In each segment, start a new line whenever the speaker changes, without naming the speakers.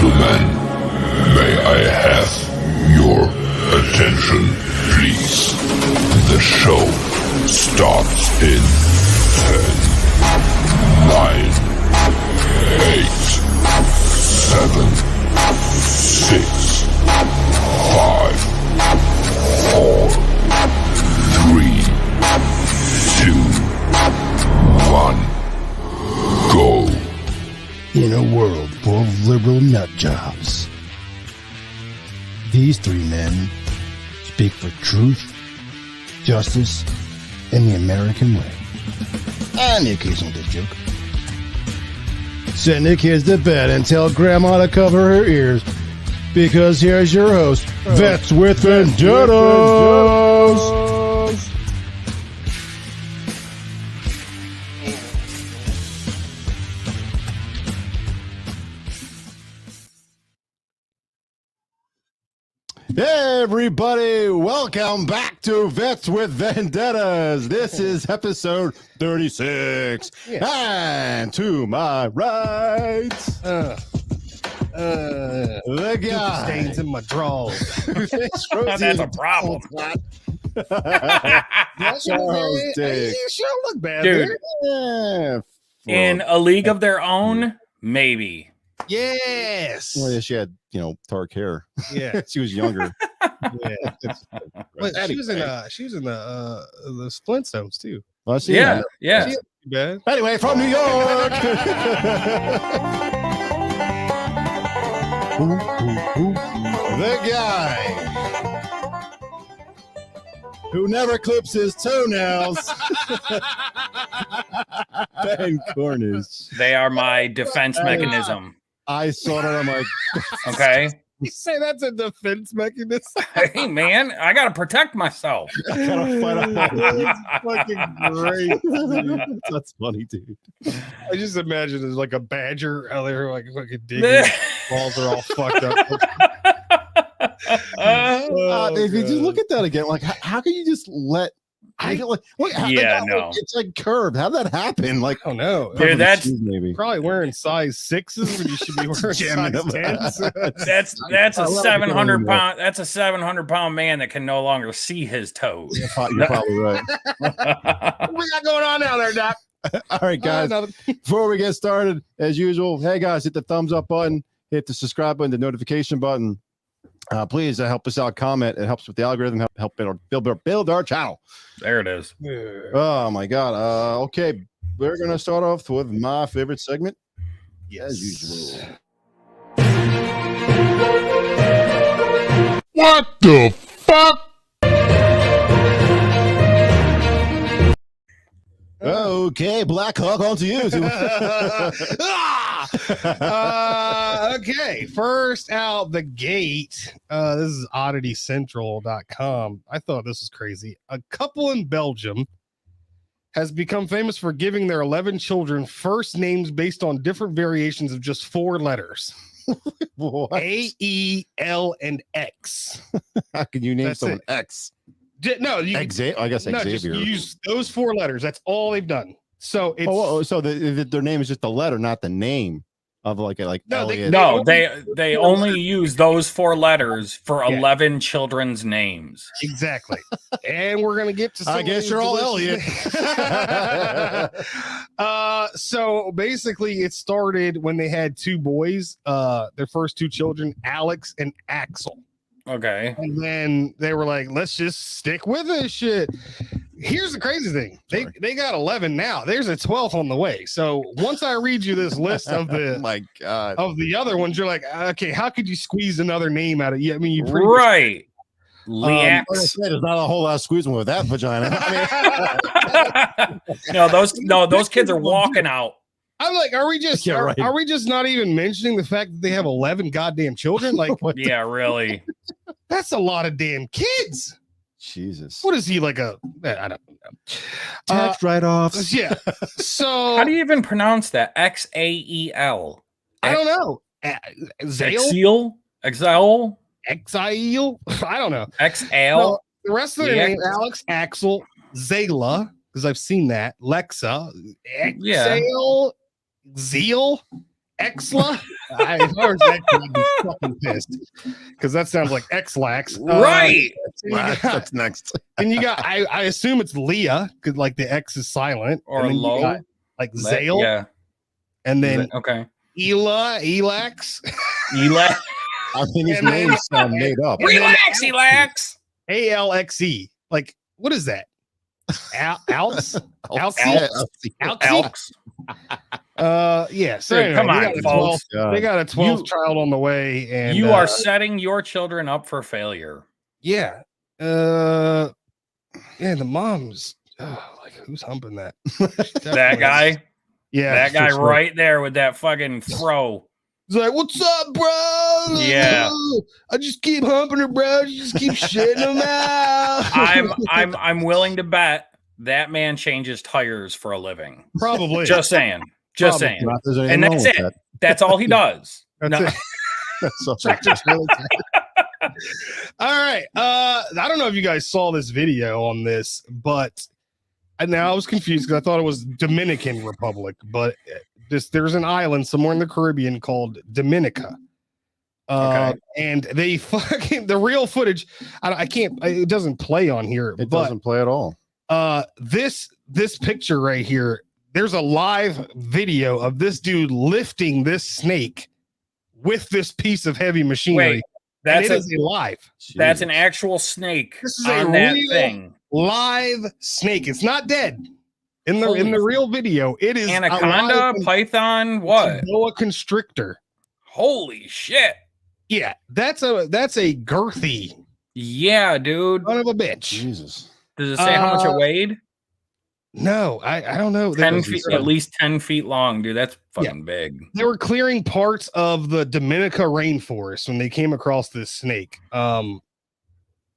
gentlemen, may I have your attention, please? The show starts in 10, 9, 8, 7, 6, 5, 4, 3, 2, 1, go.
In a world full of liberal nut jobs, these three men speak for truth, justice, and the American way. And the occasional dick joke. Send the kids to bed and tell Grandma to cover her ears, because here's your host, Vets with Vendettas. Hey everybody, welcome back to Vets with Vendettas. This is episode 36. And to my right, the guy
stains in my drawers.
That's a problem.
Charles Dick.
You sure look bad,
Dude.
there.
Yeah.
In a league of their own, maybe.
Yes.
Well, yeah, she had, dark hair.
Yeah.
She was younger.
Yeah. But she was in the Flintstones too.
Well, she-
Yeah.
She wasn't too bad.
Anyway, from New York. The guy who never clips his toenails. Ben Cornish.
They are my defense mechanism.
I saw that. I'm like,
Okay.
You say that's a defense mechanism?
Hey, man, I got to protect myself.
I gotta fight
That's fucking great.
That's funny, dude.
I just imagine there's like a badger out there, like fucking digging. Balls are all fucked up.
If you just look at that again, like, how can you just let? Look,
Yeah, no.
It's like curved. How'd that happen? Like,
I don't know.
Dude, that's
maybe.
Probably wearing size 6s when you should be wearing
Jamming
size
them.
10s.
that's
I
a
love
700
it.
pound. That's a 700-pound man that can no longer see his toes.
You're probably right.
What we got going on down there, Doc?
All right, guys.
Nothing.
Before we get started, as usual, hey guys, hit the thumbs up button, hit the subscribe button, the notification button. Please help us out. Comment. It helps with the algorithm. Help build our channel.
There it is.
Oh my god. Okay, we're gonna start off with my favorite segment, as usual.
What the fuck?
Okay, Black Hawk, on to you.
Okay, first out the gate. This is odditycentral.com. I thought this was crazy. A couple in Belgium has become famous for giving their 11 children first names based on different variations of just 4 letters.
What?
A, E, L, and X.
How can you name
That's
someone
it.
X?
No, you
I guess
no, just
Xavier.
use those 4 letters. That's all they've done. So it's
So their name is just the letter, not the name of like
No,
Elliot.
No, they only use those 4 letters for 11 children's names.
exactly. And we're gonna get to some
I
of
guess
these
you're all
delicious
Elliot.
names. So basically it started when they had 2 boys, their first 2 children, Alex and Axel.
Okay.
And then they were like, let's just stick with this shit. Here's the crazy thing. They got 11 now. There's a 12th on the way. So once I read you this list of the
Oh my god.
of the other ones, you're like, okay, how could you squeeze another name out of you? I mean, you pretty much
Right.
Like I
Leax.
said, there's not a whole lot of squeezing with that vagina.
those kids are walking out.
I'm like, are we just
Yeah, right.
are we just not even mentioning the fact that they have 11 goddamn children? Like,
Yeah, really.
that's a lot of damn kids.
Jesus.
What is he like I don't know.
Tax write-offs.
Yeah. So
How do you even pronounce that? Xael.
I don't know. Zale,
Exil? Exile?
Exile. I don't know.
XL?
So the rest of their
Yeah.
name: Alex, Axel, Zayla, because I've seen that. Lexa,
Yeah.
Exale, Zeal, Exla. If I was Exla, I'd be fucking pissed because that sounds like X-Lax.
Right.
That's next.
And you got, I assume it's Leah because like the X is silent,
Or
and then you
low.
got, like Zale,
Yeah.
and then
Okay.
Elax.
Elax.
I mean, these
And then-
names sound made up.
and then
Relax, Elax.
ALXE. Like, what is that? Alx?
Alxie.
Elks.
Yeah. So
Dude,
anyway,
come
they
on,
got a
folks.
12th they got a 12th
You-
child on the way, and
You are setting your children up for failure.
yeah. Yeah, the mom's like, who's humping that?
That guy.
Yeah,
That guy
for sure.
right there with that fucking fro.
He's like, "What's up, bro?
Yeah.
I just keep humping her, bro. You just keep shitting them out."
I'm willing to bet that man changes tires for a living.
Probably.
Just saying. Just saying.
Not there's anything
And
wrong
that's
with
it.
that.
That's all he does.
That's
No.
it.
So tractor's really
All right. I don't know if you guys saw this video on this, but now I was confused because I thought it was Dominican Republic, but there's an island somewhere in the Caribbean called Dominica.
Okay.
And they fucking the real footage. I can't. It doesn't play on here.
It
but
doesn't play at all.
this picture right here. There's a live video of this dude lifting this snake with this piece of heavy machinery.
Wait, that's
and it is live.
that's an actual snake
This is a
on that
real
thing.
Live snake. It's not dead. In the
Holy
real video, it is
Anaconda, python, what?
boa constrictor.
Holy shit.
Yeah, that's a girthy
Yeah, dude.
son of a bitch.
Jesus.
Does it say how much it
Uh,
weighed?
No, I don't know.
10 feet, at least 10 feet long, dude. That's fucking big.
They were clearing parts of the Dominica rainforest when they came across this snake.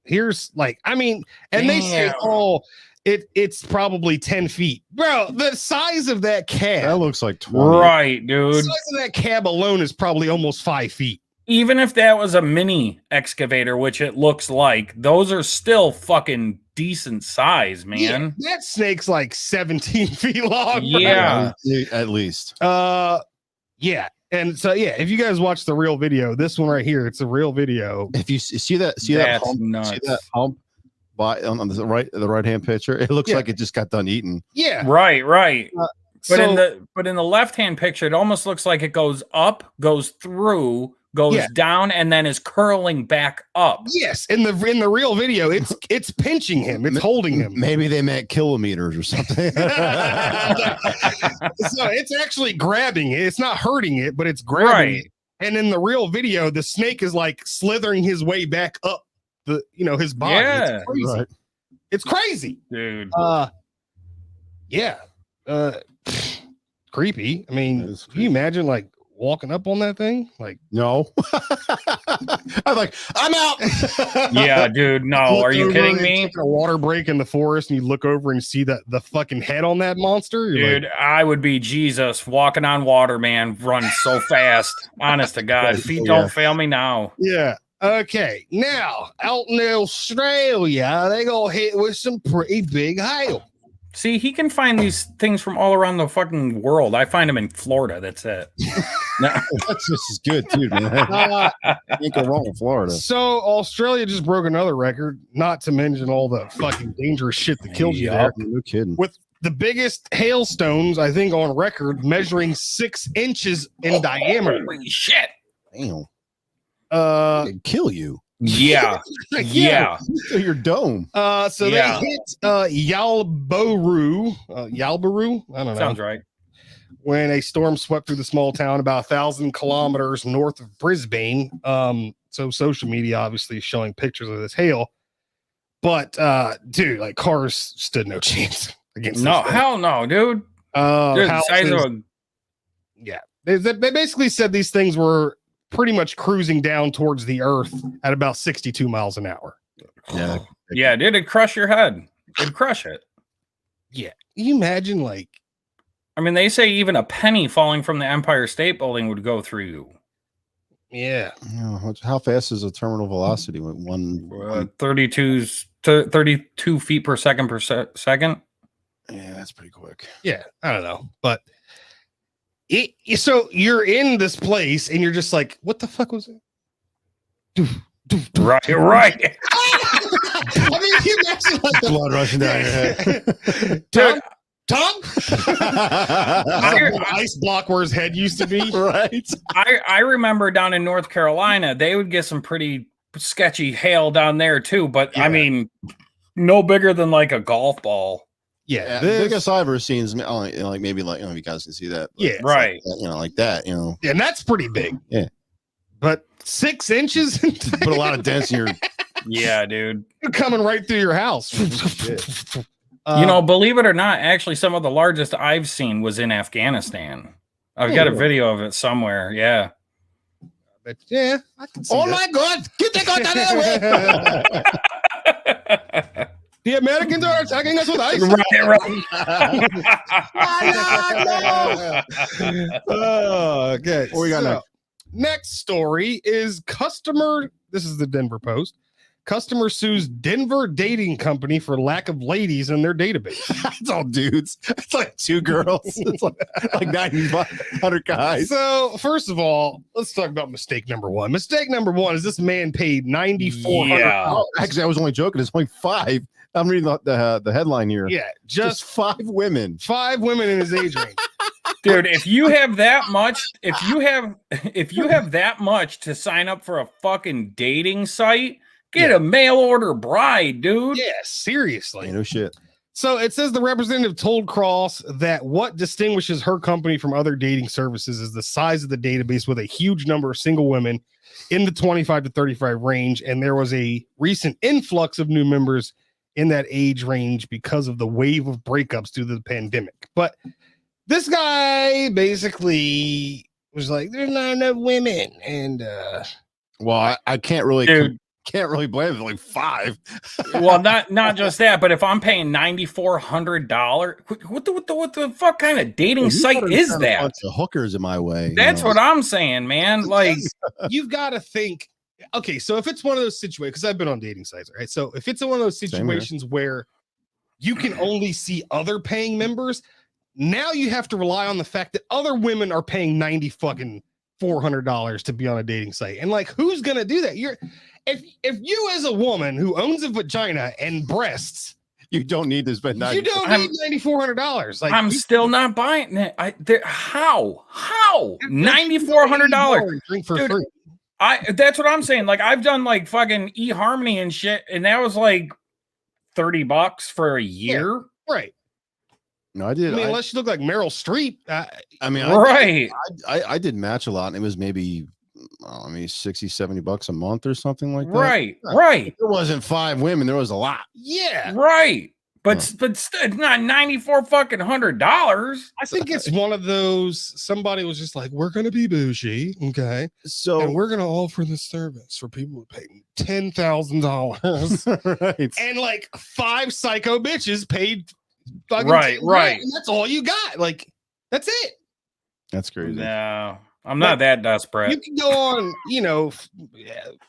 Here's like, I mean, and they say,
Damn.
oh, it's probably 10 feet. Bro, the size of that cab.
That looks like 20.
Right,
The
dude.
size of that cab alone is probably almost 5 feet.
Even if that was a mini excavator, which it looks like, those are still fucking decent size, man.
Yeah, that snake's like 17 feet long. bro.
Yeah.
At least.
Yeah. And so yeah, if you guys watch the real video, this one right here, it's a real video.
If you see that
That's
hump,
nuts.
see that hump on the right hand picture, it looks
Yeah.
like it just got done eating.
Yeah.
Right, right. But
So,
in the left hand picture, it almost looks like it goes up, goes through, goes
Yeah.
down, and then is curling back up.
yes, in the real video, it's pinching him, it's holding him.
Maybe they meant kilometers or something.
So it's actually grabbing it. It's not hurting it, but it's grabbing
Right.
it. And in the real video, the snake is like slithering his way back up his body.
Yeah.
It's crazy.
Right.
It's crazy.
Dude.
Yeah. Creepy. I mean,
That is
can you imagine like walking up on that thing? Like,
No. I'm like, I'm out.
Yeah, dude. No,
look
are you
over
kidding
and
me?
take a water break in the forest, and you look over and see the fucking head on that monster. You're
Dude, I would be Jesus walking on water, man. Run so fast. Honest to God. Feet
Yeah.
don't fail me now.
yeah. Okay. Now, out in Australia, they go hit with some pretty big hail.
See, he can find these things from all around the fucking world. I find them in Florida. That's it. No.
That's just as good, too, man.
Uh,
Can't go wrong with Florida.
so Australia just broke another record, not to mention all the fucking dangerous shit that kills you there.
No kidding.
With the biggest hailstones, I think, on record, measuring 6 inches in diameter.
Holy shit.
Damn.
It'd
kill you.
Yeah. Yeah.
Your dome.
So
Yeah.
they hit Yalburu. Yalburu? I don't know.
Sounds right.
When a storm swept through the small town about 1,000 kilometers north of Brisbane. So social media obviously is showing pictures of this hail. But dude, like cars stood no chance against
No,
this thing.
hell no, dude. Dude, the size of
houses-
a
Yeah. They basically said these things were pretty much cruising down towards the earth at about 62 miles an hour.
Yeah.
yeah, dude, it'd crush your head. It'd crush it.
Yeah. Can you imagine like
I mean, they say even a penny falling from the Empire State Building would go through you.
yeah.
How fast is a terminal velocity? One.
32 feet per second.
Yeah, that's pretty quick.
Yeah, I don't know, but So you're in this place and you're just like, what the fuck was it?
Right.
I mean, you imagine like
Blood rushing down your head.
Tom? Ice block where his head used to be.
Right.
I remember down in North Carolina, they would get some pretty sketchy hail down there too. But I mean, no bigger than like a golf ball.
Yeah, the biggest I've ever seen is like maybe like you guys can see that.
Yeah,
right.
Like, like that,
and that's pretty big.
Yeah,
but 6 inches
put a lot of dents in your.
Yeah, dude,
you're coming right through your house.
Believe it or not, actually, some of the largest I've seen was in Afghanistan. I've got a video of it somewhere. Yeah.
But yeah, I can see my God, get that God out of the way. The Americans are attacking us with ice.
Right.
Okay.
What we got
next story is customer. This is the Denver Post. Customer sues Denver dating company for lack of ladies in their database.
It's all dudes. It's like 2 girls. It's like 900 guys.
So first of all, let's talk about mistake number 1. Mistake number 1 is this man paid $9,400.
Yeah.
Actually, I was only joking. It's only 5. I'm reading the headline here.
Yeah,
just 5 women.
5 women in his age range.
Dude, if you have that much, if you have that much to sign up for a fucking dating site, get a mail order bride, dude.
Yeah, seriously.
No shit.
So it says the representative told Cross that what distinguishes her company from other dating services is the size of the database with a huge number of single women in the 25 to 35 range. And there was a recent influx of new members in that age range because of the wave of breakups due to the pandemic. But this guy basically was like, there's not enough women. And
well, I can't really blame it. Like 5.
Well, not just that, but if I'm paying $9,400, what the fuck kind of dating site is that?
A bunch of hookers in my way.
That's what I'm saying, man. Like,
you've got to think. Okay, so if it's one of those situations, because I've been on dating sites, right? So if it's one of those situations where you can only see other paying members, now you have to rely on the fact that other women are paying $400 to be on a dating site, and like, who's gonna do that? If you as a woman who owns a vagina and breasts,
you don't need to spend
you don't need $9,400. Like,
I'm still not buying it. How $9,400
drink for free.
That's what I'm saying. Like, I've done like fucking eHarmony and shit, and that was like $30 for a year.
Yeah, right.
No, I did.
I mean, unless you look like Meryl Streep.
I did Match a lot, and it was maybe $60-$70 a month or something like that.
Right.
There wasn't 5 women. There was a lot.
Yeah.
Right. But it's not $9,400.
I think it's one of those. Somebody was just like, "We're gonna be bougie, okay? And we're gonna offer this service for people who pay $10,000,
right?
And like 5 psycho bitches paid,
right,
and that's all you got. Like, that's it.
That's crazy.
No, I'm not that desperate.
You can go on,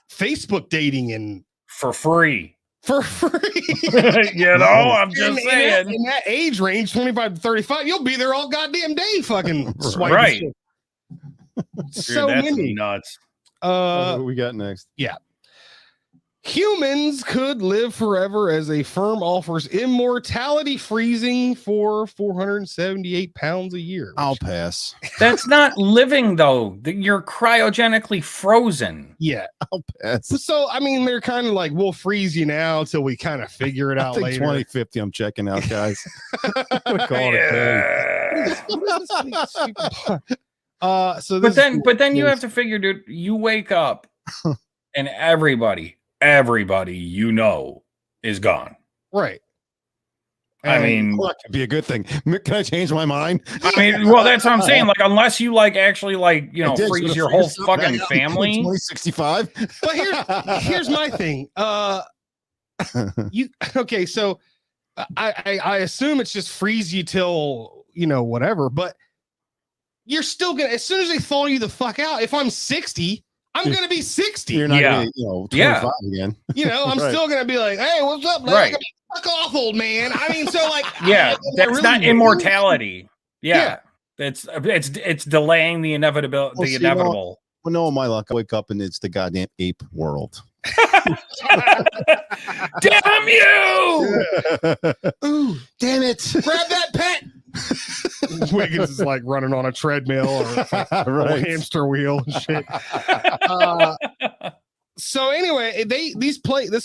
Facebook dating and
for free.
I'm just
saying.
In that age range, 25 to 35, you'll be there all goddamn day fucking swiping.
Right.
So
that's
many.
Nuts.
What we got next?
Yeah. Humans could live forever as a firm offers immortality freezing for 478 pounds a year.
I'll pass.
That's not living, though. You're cryogenically frozen.
Yeah.
I'll pass.
So, I mean, they're kind of like, we'll freeze you now till we kind of figure it out later.
2050, I'm checking out, guys. I'm call it
but then you have to figure, dude, you wake up and everybody is gone.
Right.
I mean, that could be a good thing. Can I change my mind?
I mean, well, that's what I'm saying. Like, unless you actually freeze your whole fucking family.
2065.
But here's my thing. So I assume it's just freeze you till whatever, but you're still gonna, as soon as they thaw you the fuck out, if I'm 60, I'm going to be 60.
You're not going to 25 again.
I'm still going to be like, hey, what's up, man? Fuck off, old man. I mean, so like,
that's not immortality. Yeah. It's delaying the inevitable.
Well,
The
see, well,
inevitable.
Well, no, my luck. I wake up and it's the goddamn ape world.
Damn you!
Ooh, damn it!
Grab that pet. Wiggins is like running on a treadmill or a
Right.
hamster wheel and shit. So anyway, this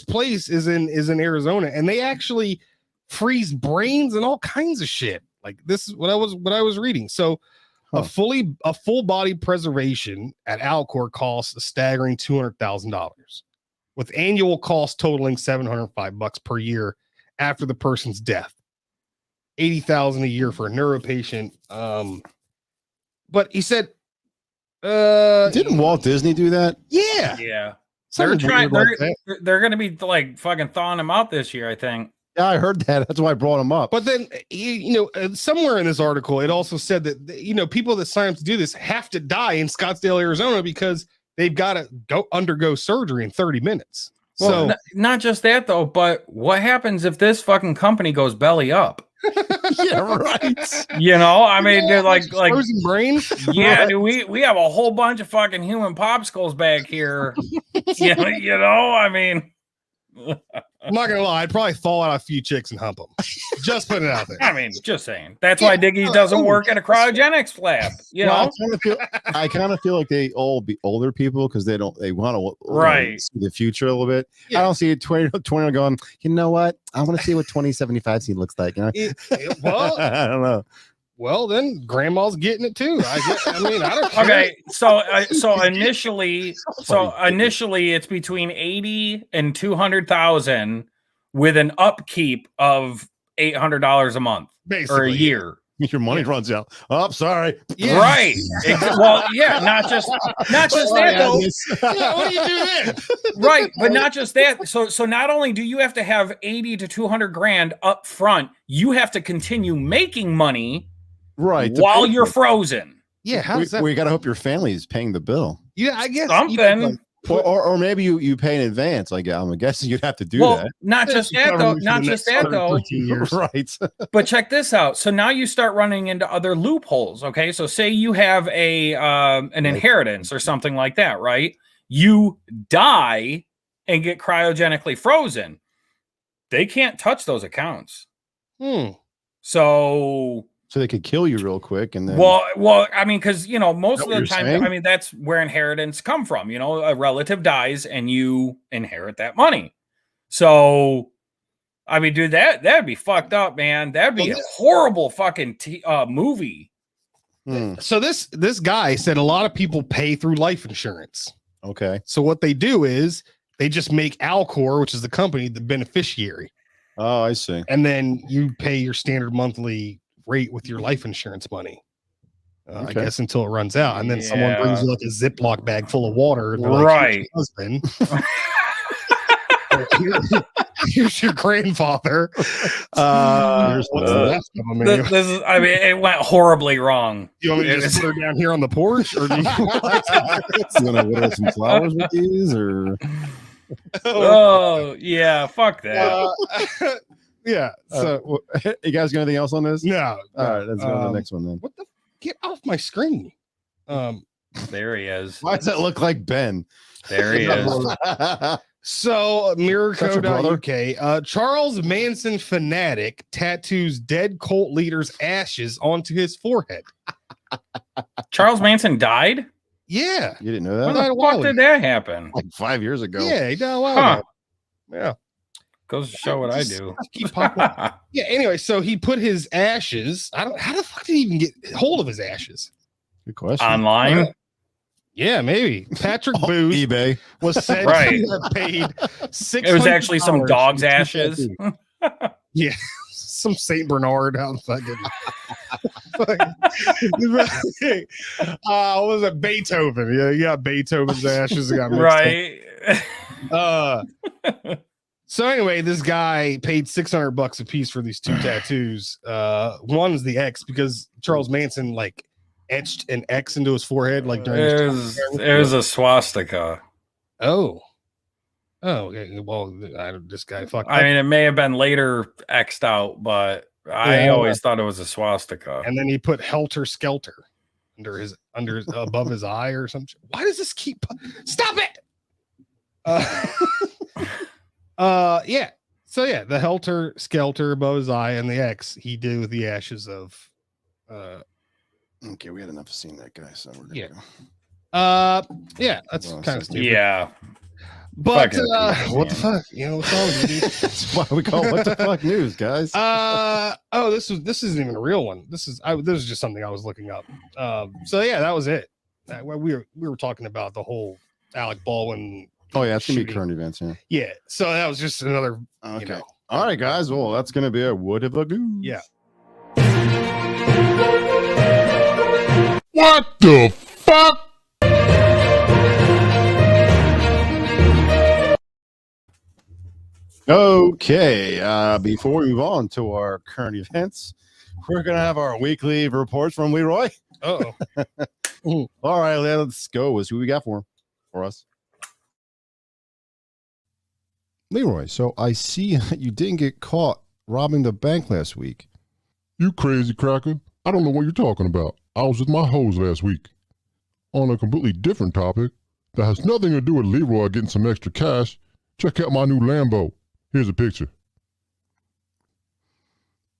place is in Arizona, and they actually freeze brains and all kinds of shit. Like this is what I was reading. So a full body preservation at Alcor costs a staggering $200,000, with annual costs totaling $705 per year after the person's death. $80,000 a year for a neuro patient. But he said,
Didn't Walt Disney do that?
yeah.
Yeah.
Something weird like that.
They're going to be like fucking thawing him out this year, I think.
Yeah, I heard that. That's why I brought him up.
But then, somewhere in this article, it also said that, people that sign up to do this have to die in Scottsdale, Arizona, because they've got to undergo surgery in 30 minutes.
Well,
So
not just that, though, but what happens if this fucking company goes belly up?
Yeah, right.
I mean, they're like
frozen brains.
yeah, dude, we have a whole bunch of fucking human popsicles back here. I mean,
I'm not gonna lie, I'd probably thaw out a few chicks and hump them. Just putting it out there.
I mean, just saying. That's why Diggy's doesn't work at a cryogenics lab.
Well, I kind of feel like they all be older people because they want to see the future a little bit.
Yeah.
I don't see 20 going, you know what? I want to see what 2075 scene looks like.
Well,
I don't know.
Well, then grandma's getting it too. I don't care.
Okay, so initially it's between 80 and 200,000 with an upkeep of $800 a month
Basically,
or a year.
Your money runs out. Oh, sorry.
Yeah.
Right. Well, yeah, not just that though.
Yeah, what do you do then?
Right, but not just that. So not only do you have to have 80 to 200 grand up front, you have to continue making money while you're frozen.
Yeah, how does that?
We got to hope your family is paying the bill.
Yeah, I guess
something.
Or maybe you pay in advance. Like I'm guessing you'd have to do that.
Not just that though. Not just that though.
Right.
But check this out. So now you start running into other loopholes. Okay. So say you have an inheritance or something like that, right? You die and get cryogenically frozen. They can't touch those accounts.
So they could kill you real quick, and then
well, I mean, because most of the time,
saying?
I mean, that's where inheritance come from. A relative dies and you inherit that money. So, I mean, dude, that'd be fucked up, man. That'd be a horrible fucking movie.
So this guy said a lot of people pay through life insurance.
Okay.
So what they do is they just make Alcor, which is the company, the beneficiary.
Oh, I see.
And then you pay your standard monthly rate with your life insurance money. I guess until it runs out, and then someone brings you like a Ziploc bag full of water. And
right,
like, husband. Here's your grandfather. Here's what's left of him.
This is, I mean, it went horribly wrong.
You want me to just put her down here on the porch, or do you want
to water some flowers with these, or?
Oh yeah, fuck that.
Yeah. So,
you guys got anything else on this?
No.
All right, let's go to the next one then.
What the? Get off my screen.
There he is.
Why does that look like Ben?
There he is.
So, Mirrorco.uk, Charles Manson fanatic tattoos dead cult leader's ashes onto his forehead.
Charles Manson died?
Yeah.
You didn't know that?
When the fuck did that happen?
Like 5 years ago.
Yeah, he died a while ago. Yeah.
Goes to show what I do.
Keep popping up. Yeah, anyway, so he put his ashes. How the fuck did he even get hold of his ashes?
Good question.
Online?
Yeah, maybe. Patrick Booth
eBay
was said to have paid $600.
It was actually some dog's ashes.
Yeah, some Saint Bernard. I'm fucking. What was it? Beethoven. Yeah, you got Beethoven's ashes. Got
right.
So anyway, this guy paid $600 a piece for these two tattoos. One is the X because Charles Manson like etched an X into his forehead like during
it was a swastika.
Oh, okay. Well, this guy fucked.
I mean, it may have been later X'd out, but I always thought it was a swastika.
And then he put Helter Skelter above his eye or something. Why does this keep? Stop it! Yeah. So yeah, the Helter Skelter above his eye and the X he did with the ashes of.
Okay, we had enough of seeing that guy, so we're gonna
go. Yeah, that's kind of stupid.
Yeah.
But what the fuck? You know what's wrong with you, dude?
That's why we call it What the Fuck News, guys.
This isn't even a real one. This is just something I was looking up. So yeah, that was it. We were talking about the whole Alec Baldwin.
Oh yeah, it's gonna be
shooting.
current events. Yeah.
Yeah. So that was just another.
Okay.
You know,
all right, guys. Well, that's gonna be a What the Fuck News.
Yeah.
What the fuck?
Okay, before we move on to our current events, we're going to have our weekly reports from Leroy.
Uh-oh.
All right, let's go. Let's see what we got for us.
Leroy, so I see you didn't get caught robbing the bank last week.
You crazy cracker. I don't know what you're talking about. I was with my hoes last week. On a completely different topic that has nothing to do with Leroy getting some extra cash, check out my new Lambo. Here's a picture.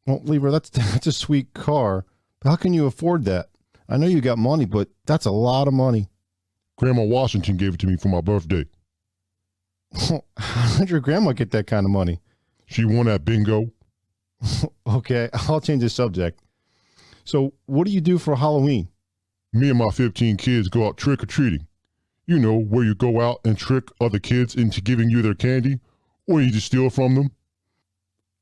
Well, Leroy, that's a sweet car. How can you afford that? I know you got money, but that's a lot of money.
Grandma Washington gave it to me for my birthday.
How did your grandma get that kind of money?
She won at bingo.
Okay, I'll change the subject. So what do you do for Halloween?
Me and my 15 kids go out trick-or-treating. You know, where you go out and trick other kids into giving you their candy, or you just steal from them.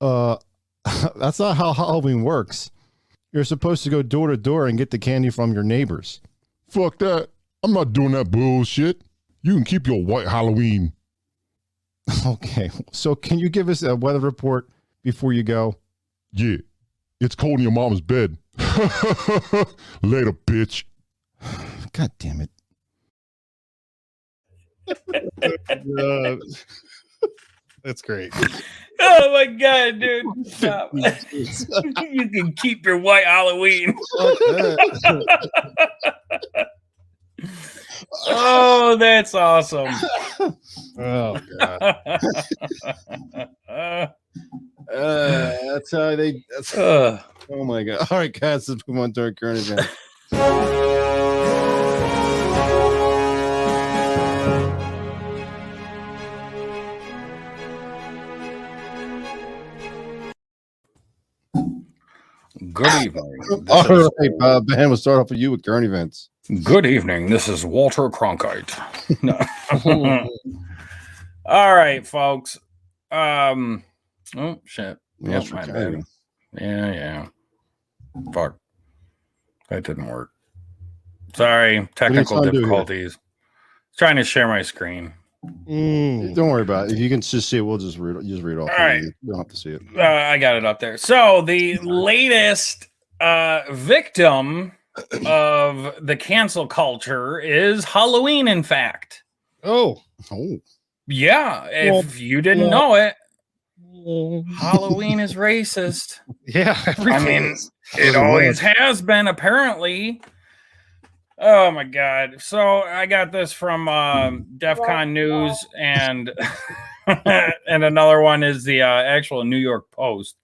That's not how Halloween works. You're supposed to go door to door and get the candy from your neighbors.
Fuck that. I'm not doing that bullshit. You can keep your white Halloween.
Okay, so can you give us a weather report before you go?
Yeah, it's cold in your mom's bed. Later, bitch.
God damn it.
That's great.
Oh my god, dude. Stop. You can keep your white Halloween. Oh, that's awesome.
Oh god.
That's how they. Oh my god! All right, guys, let's move on to our current event.
Good evening.
All right, Ben, we'll start off with you with current events.
Good evening. This is Walter Cronkite. No. All right, folks. Oh shit. Yes, my bad. Yeah. Fuck. That didn't work. Sorry, technical difficulties. Trying to share my screen.
Don't worry about it. If you can just see it, we'll just read off.
All right.
You don't have to see it.
I got it up there. So the latest victim of the cancel culture is Halloween, in fact.
Oh.
Yeah. If you didn't know it, Halloween is racist.
Yeah.
I mean, it always has been, apparently. Oh my god. So I got this from DEFCON News, and and another one is the actual New York Post.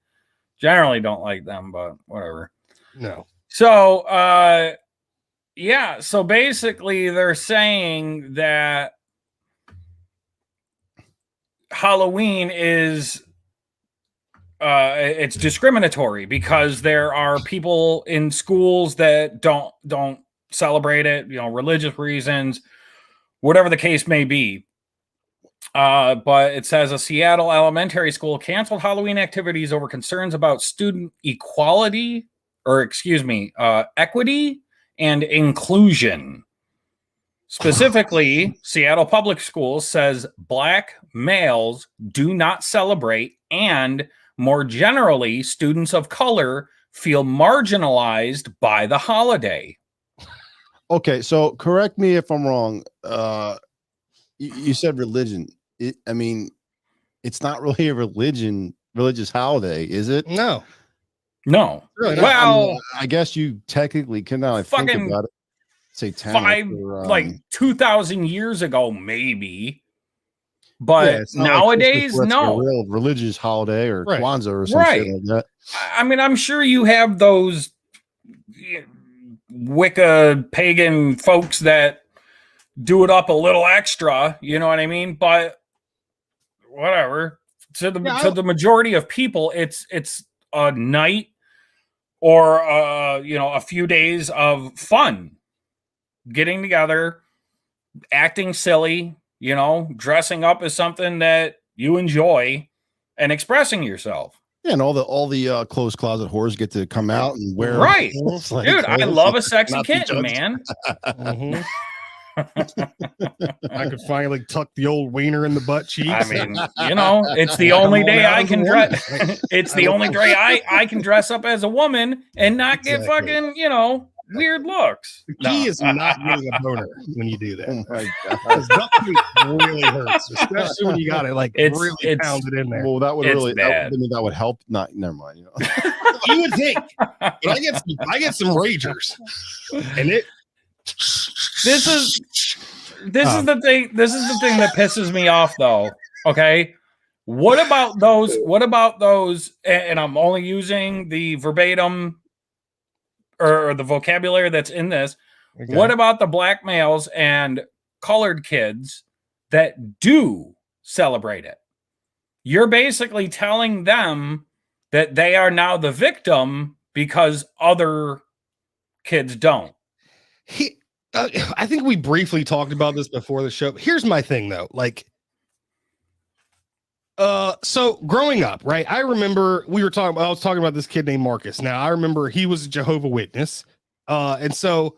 Generally don't like them, but whatever.
No.
So yeah, so basically they're saying that Halloween is it's discriminatory because there are people in schools that don't celebrate it, religious reasons, whatever the case may be. But it says a Seattle elementary school canceled Halloween activities over concerns about student equity and inclusion. Specifically, Seattle Public Schools says Black males do not celebrate, and more generally, students of color feel marginalized by the holiday.
Okay, so correct me if I'm wrong. You said religion. It's not really a religious holiday, is it?
No.
No.
Really,
well,
I guess you technically can now think about it. Satanic
2,000 years ago, maybe. But nowadays,
like
no.
A real religious holiday or Kwanzaa or some shit like that.
I mean, I'm sure you have those Wicca pagan folks that do it up a little extra, you know what I mean? But whatever. To the majority of people, it's a night or a few days of fun, getting together, acting silly, dressing up as something that you enjoy and expressing yourself.
Yeah, and all the closed closet whores get to come out and wear
Dude, I love a sexy kitten, man.
I could finally tuck the old wiener in the butt cheeks.
I mean, it's the only day I can dress. It's the only day I can dress up as a woman and not get fucking, weird looks.
The key is not getting a boner when you do that. Oh my God. Really hurts, especially when you got it really pounded in there.
Well, that would that would help. Never mind.
You would think, but I get some ragers, and it.
This is the thing. This is the thing that pisses me off, though. Okay, what about those? And I'm only using the verbatim or the vocabulary that's in this. Okay. What about the black males and colored kids that do celebrate it? You're basically telling them that they are now the victim because other kids don't.
I think we briefly talked about this before the show. Here's my thing, though. So growing up, right? I remember I was talking about this kid named Marcus. Now I remember he was a Jehovah's Witness. And so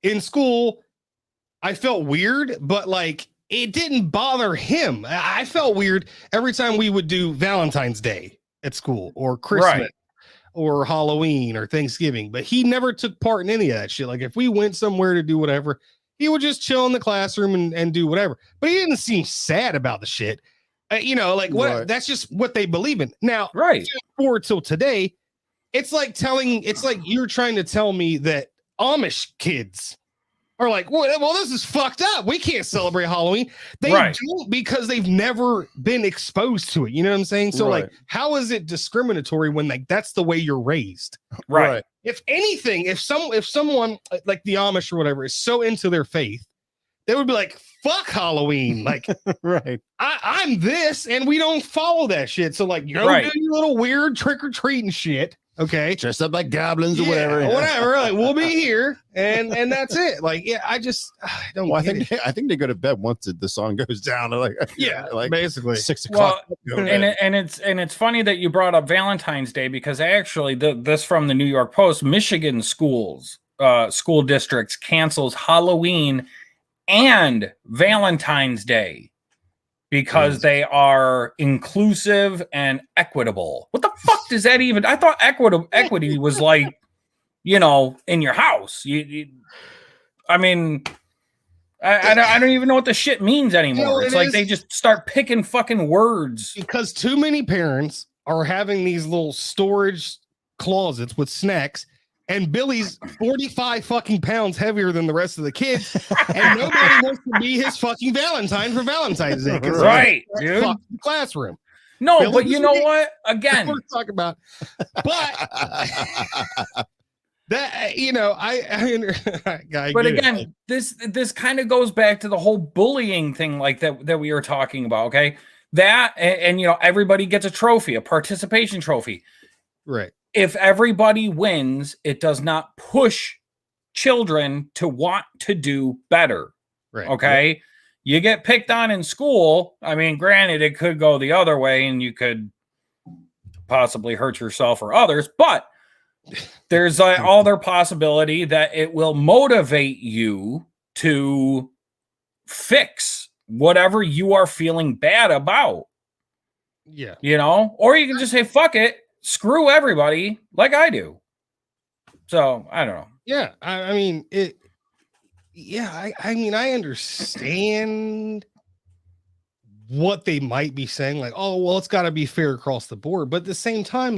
in school, I felt weird, but it didn't bother him. I felt weird every time we would do Valentine's Day at school or Christmas or Halloween or Thanksgiving, but he never took part in any of that shit. If we went somewhere to do whatever, he would just chill in the classroom and do whatever, but he didn't seem sad about the shit. What that's just what they believe in. Now, forward till today, it's like you're trying to tell me that Amish kids are well, this is fucked up. We can't celebrate Halloween. They do because they've never been exposed to it. You know what I'm saying? So how is it discriminatory when that's the way you're raised?
Right.
If anything, if someone like the Amish or whatever is so into their faith, they would be like, fuck Halloween. I'm this, and we don't follow that shit. So do your little weird trick-or-treating shit. Okay.
Dress up like goblins or whatever.
Whatever. We'll be here. And that's it. I don't
I think they go to bed once the sun goes down.
Basically
6 o'clock.
Well, and it's funny that you brought up Valentine's Day, because actually this from the New York Post, Michigan school districts cancels Halloween and Valentine's Day because they are inclusive and equitable. What the fuck does that even? I thought equity was in your house. I mean, I don't even know what the shit means anymore. It's they just start picking fucking words
because too many parents are having these little storage closets with snacks. And Billy's 45 fucking pounds heavier than the rest of the kids, and nobody wants to be his fucking Valentine for Valentine's Day.
Right, dude.
Fuck the classroom.
No, Billy, but you know what? Again,
we're talking about, but that
but again, this kind of goes back to the whole bullying thing, that we were talking about. Okay, that and everybody gets a trophy, a participation trophy,
right?
If everybody wins, it does not push children to want to do better.
Right.
Okay. Yep. You get picked on in school. I mean, granted, it could go the other way and you could possibly hurt yourself or others, but there's other possibility that it will motivate you to fix whatever you are feeling bad about.
Yeah.
Or you can just say, fuck it. Screw everybody like I do. So I don't know.
Yeah. I mean, it. Yeah. I mean, I understand what they might be saying. Oh, well, it's got to be fair across the board. But at the same time,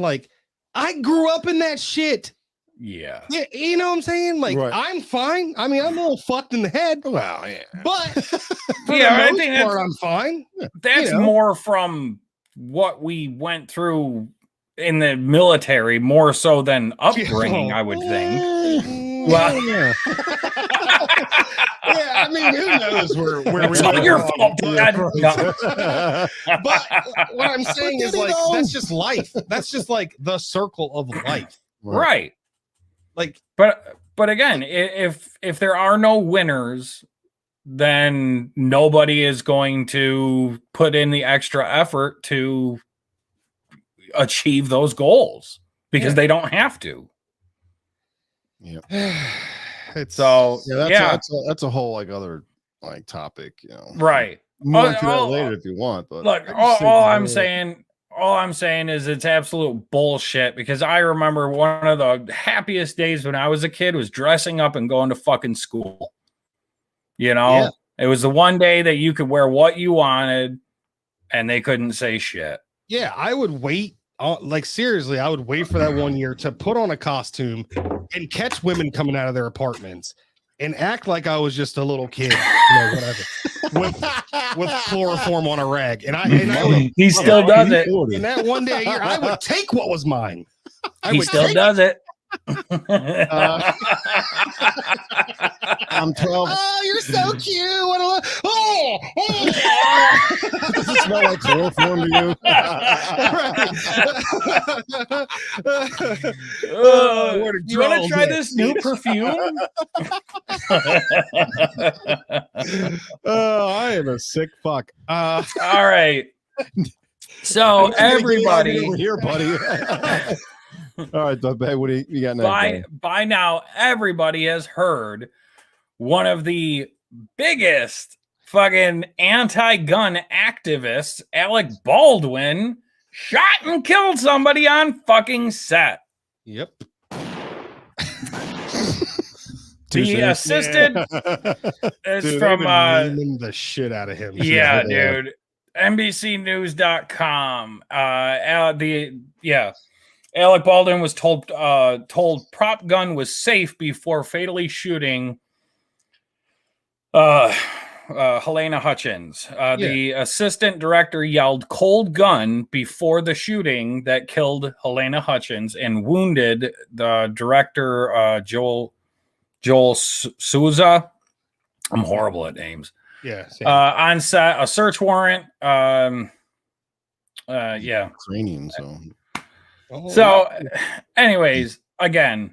I grew up in that shit.
Yeah.
Yeah, you know what I'm saying? Like,
Right.
I'm fine. I mean, I'm a little fucked in the head.
Well, yeah.
But for
Yeah, I
the most
think
part, I'm fine.
That's
You know?
more from what we went through in the military, more so than upbringing, I would think. Well,
Yeah, I mean, who knows where
it's
we
not
went
your
wrong,
fault,
but-
Dad. No.
But what I'm saying is, like, that's just life. That's just like the circle of life.
Right.
Like,
But again, if there are no winners, then nobody is going to put in the extra effort to achieve those goals because they don't have to.
it's
So
That's a whole like other like topic, you know.
right.
More
Oh,
into that
oh,
later if you want, but
Look, all I'm saying is it's absolute bullshit because I remember one of the happiest days when I was a kid was dressing up and going to fucking school. You know, it was the one day that you could wear what you wanted and they couldn't say shit.
Yeah, I would wait. Like, seriously, I would wait for that 1 year to put on a costume and catch women coming out of their apartments and act like I was just a little kid, you know, whatever, with chloroform on a rag. And I would,
He still does it.
in that one day a year, I would take what was mine.
He still does it.
I'm 12.
Oh, you're so cute. What
Does it smell like chloroform to you?
You want to try this new perfume?
Oh, I am a sick fuck.
All right. So everybody
over here, buddy. All right, Doug, what do you got next?
by now, everybody has heard one of the biggest fucking anti-gun activists, Alec Baldwin, shot and killed somebody on fucking set.
Yep.
The assistant is
Dude,
from
the shit out of him.
yeah, dude. NBCnews.com. Alec Baldwin was told prop gun was safe before fatally shooting Helena Hutchins. The assistant director yelled "cold gun" before the shooting that killed Helena Hutchins and wounded the director Joel Souza. I'm horrible at names.
Yeah.
On set, a search warrant.
Ukrainian, so.
So, anyways, again,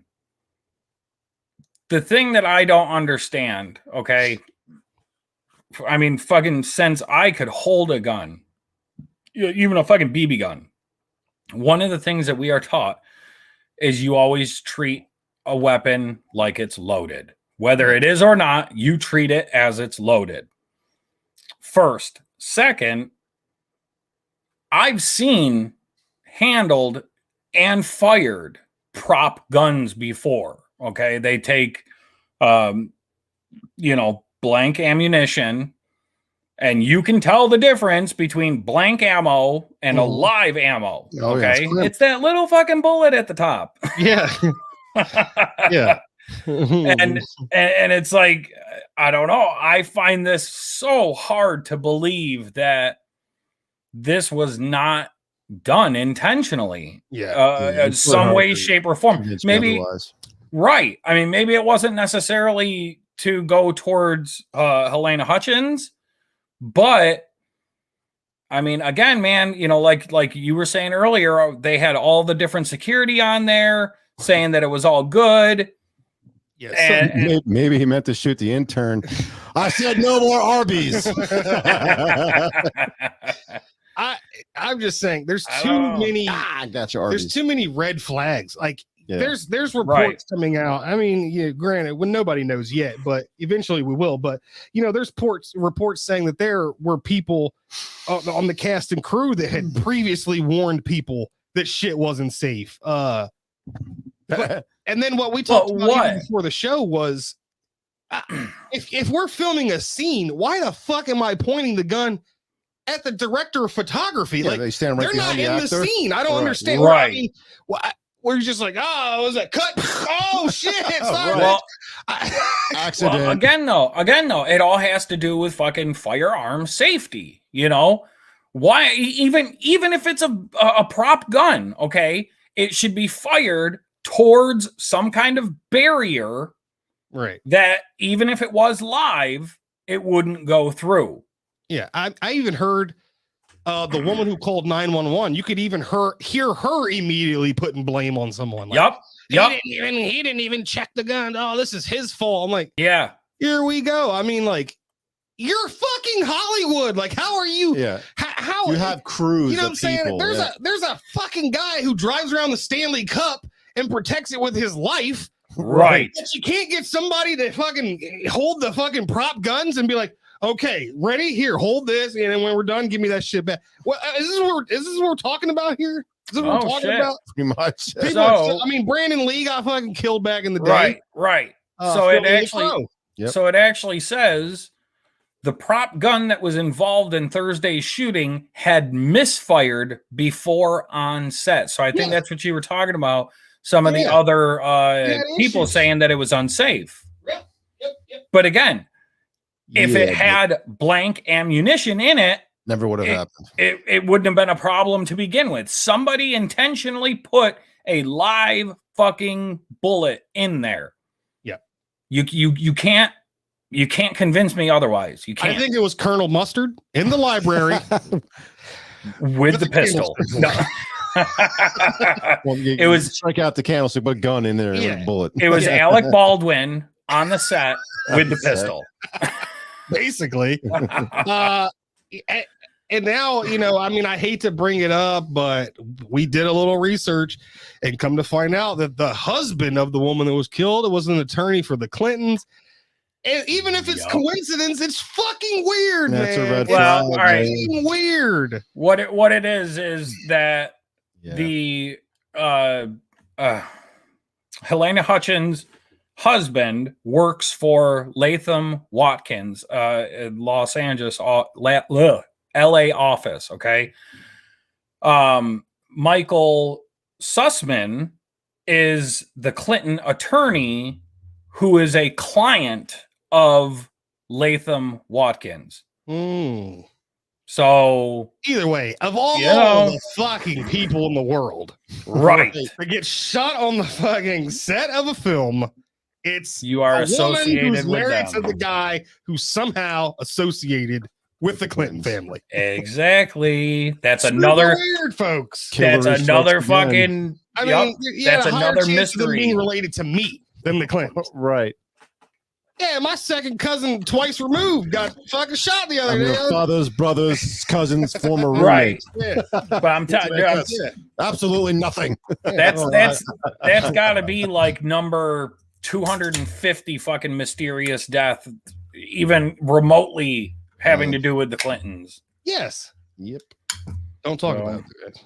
the thing that I don't understand, okay? I mean, fucking since I could hold a gun, even a fucking BB gun, one of the things that we are taught is you always treat a weapon like it's loaded. Whether it is or not, you treat it as it's loaded. First. Second, I've seen handled and fired prop guns before. Okay. They take, blank ammunition, and you can tell the difference between blank ammo and a live ammo.
Oh,
okay.
Yeah,
it's that little fucking bullet at the top.
Yeah. Yeah.
and it's like, I don't know. I find this so hard to believe that this was not done intentionally.
Yeah.
Some way, shape, or form. Maybe right. I mean, maybe it wasn't necessarily to go towards Helena Hutchins, but I mean, again, man, like you were saying earlier, they had all the different security on there saying that it was all good.
Yes.
And maybe he meant to shoot the intern. I said no more Arby's.
I'm just saying there's too many
Arby's.
there's too many red flags. Like there's reports
Right.
coming out. I mean, granted, when nobody knows yet, but eventually we will. But there's reports saying that there were people on the cast and crew that had previously warned people that shit wasn't safe. And then what we talked about even before the show was, if we're filming a scene, why the fuck am I pointing the gun at the director of photography?
They stand right
they're not
behind
in
the actor.
the scene. I don't understand.
Right.
I mean, where you're just like, oh, was that cut? Oh shit! Sorry.
Well,
Accident.
well, again though, it all has to do with fucking firearm safety. You know, why even if it's a prop gun, okay, it should be fired towards some kind of barrier,
right?
That even if it was live, it wouldn't go through.
Yeah, I even heard the woman who called 911. You could even hear her immediately putting blame on someone. Like,
Yep.
He didn't even check the gun. Oh, this is his fault. I'm like,
Yeah.
Here we go. I mean, like, you're fucking Hollywood. Like, how are you?
Yeah.
How
you have crews?
You know what
I'm
saying? There's a fucking guy who drives around the Stanley Cup and protects it with his life.
Right.
But you can't get somebody to fucking hold the fucking prop guns and be like, okay, ready? Here, hold this, and then when we're done, give me that shit back. What is this? What we're talking about here? Is this what we're talking about?
Pretty much.
People I mean, Brandon Lee got fucking killed back in the day.
Right. So it actually says the prop gun that was involved in Thursday's shooting had misfired before on set. So I think that's what you were talking about. Some of the other people saying that it was unsafe.
Yep.
But again, if it had blank ammunition in it,
never would have happened.
It wouldn't have been a problem to begin with. Somebody intentionally put a live fucking bullet in there.
Yeah.
You can't convince me otherwise. You can't.
I think it was Colonel Mustard in the library
with the pistol. No.
Well,
it was
strike out the candlestick, put a gun in there with a bullet.
It was Alec Baldwin on the set with the pistol.
Basically. And now, you know, I mean, I hate to bring it up, but we did a little research and come to find out that the husband of the woman that was killed was an attorney for the Clintons. And even if it's coincidence, it's fucking weird,
That's
man.
a red
well,
flag,
all right.
It's weird.
What it is that the Helena Hutchins' husband works for Latham Watkins, in Los Angeles, LA office. Okay. Michael Sussman is the Clinton attorney who is a client of Latham Watkins. So
either way, of all the fucking people in the world,
right,
to get shot on the fucking set of a film,
you are associated
who's
with
married
them.
to the guy who's somehow associated with the Clinton family.
Exactly. That's
Super
another
weird, folks.
That's another fucking.
I mean,
that's another mystery.
Being related to me than the Clintons,
right?
Yeah, my second cousin, twice removed, got fucking shot the other day.
Your father's brother's cousin's former roommate.
Right.
Yeah.
But I'm telling you,
absolutely nothing.
That's got to be like number 250 fucking mysterious death, even remotely having to do with the Clintons.
Yes.
Yep.
Don't talk about
it.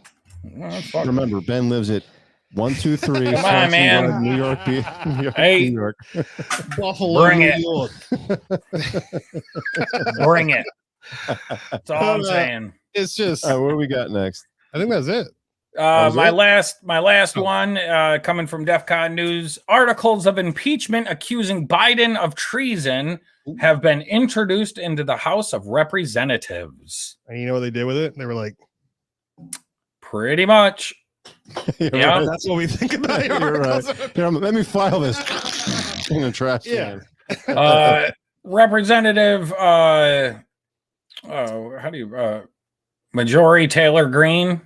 Remember, Ben lives at 123.
Come on, man.
New York.
Hey,
New York.
Buffalo,
bring
New
it.
York.
Bring it. That's all I'm saying.
It's just.
All right, what do we got next?
I think that's it.
My last one coming from DEFCON News. Articles of impeachment accusing Biden of treason have been introduced into the House of Representatives.
And you know what they did with it? They were like,
pretty much.
Yeah, right.
That's what we think about it.
You're right. Here, let me file this in the trash can.
Representative how do you Marjorie Taylor Greene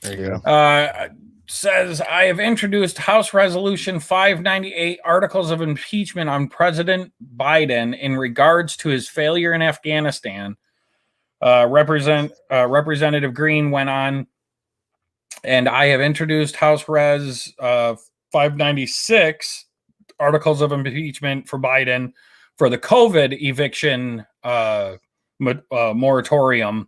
There you go.
says, I have introduced House Resolution 598 articles of impeachment on President Biden in regards to his failure in Afghanistan. Representative Greene went on, and I have introduced House Res 596 articles of impeachment for Biden for the COVID eviction moratorium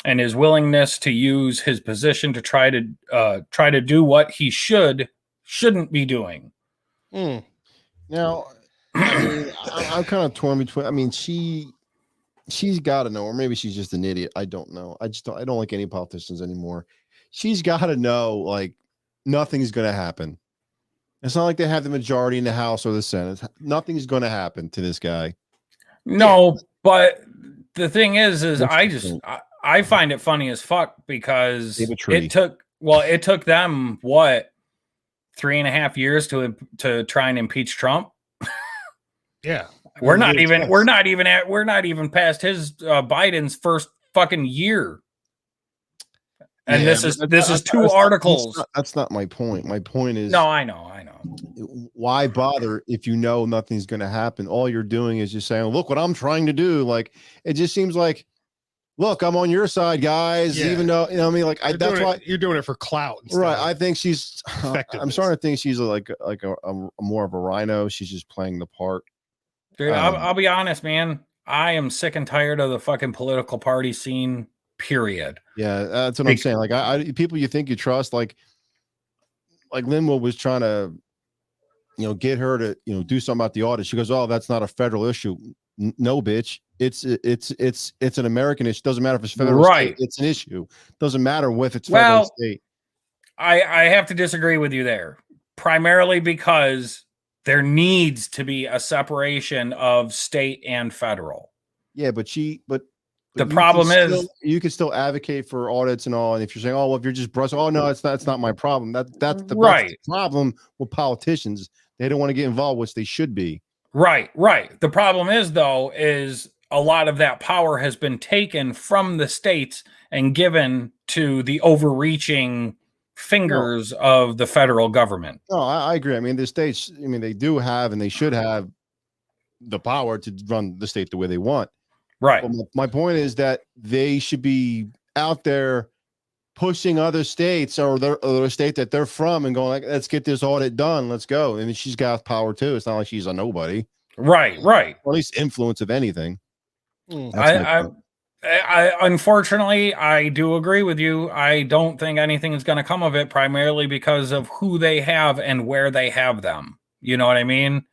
and his willingness to use his position to try to do what he shouldn't be doing.
Now, I mean, I'm kind of torn between. I mean, she's got to know, or maybe she's just an idiot. I don't know. I don't like any politicians anymore. She's got to know, like, nothing's going to happen. It's not like they have the majority in the House or the Senate. Nothing's going to happen to this guy.
No, but the thing is
What's
I find it funny as fuck because
Save a tree.
it took them what 3.5 years to try and impeach Trump.
Yeah.
We're not even past his Biden's first fucking year. And
Yeah,
this is two articles.
That's not my point. My point is,
No, I know.
why bother if you know nothing's going to happen? All you're doing is just saying, look what I'm trying to do. Like, it just seems like, look, I'm on your side, guys.
Yeah.
Even though, you know what I mean? Like, that's why
you're doing it for clout.
Right. I think she's, I'm
effectiveness.
starting to think she's like a more of a rhino. She's just playing the part.
Dude, I'll be honest, man. I am sick and tired of the fucking political party scene, period.
Yeah, that's what I'm saying. Like, I people you think you trust, like Linwood was trying to, get her to, do something about the audit. She goes, "Oh, that's not a federal issue." No, bitch. It's an American issue. Doesn't matter if it's federal,
right?
State, it's an issue. Doesn't matter if it's federal, state.
I have to disagree with you there, primarily because there needs to be a separation of state and federal.
Yeah, but
the problem is
you can still advocate for audits and all. And if you're saying, "Oh, well, if you're just brushing," oh no, it's not my problem. That's the problem with politicians. They don't want to get involved, which they should be. Right.
The problem is a lot of that power has been taken from the states and given to the overreaching fingers of the federal government.
No, I agree. I mean, the states, they do have and they should have the power to run the state the way they want.
Right.
But my point is that they should be out there pushing other states or the state that they're from and going like, let's get this audit done. Let's go. And she's got power too. It's not like she's a nobody.
Right.
Or at least influence of anything.
I unfortunately, I do agree with you. I don't think anything is going to come of it, primarily because of who they have and where they have them. You know what I mean?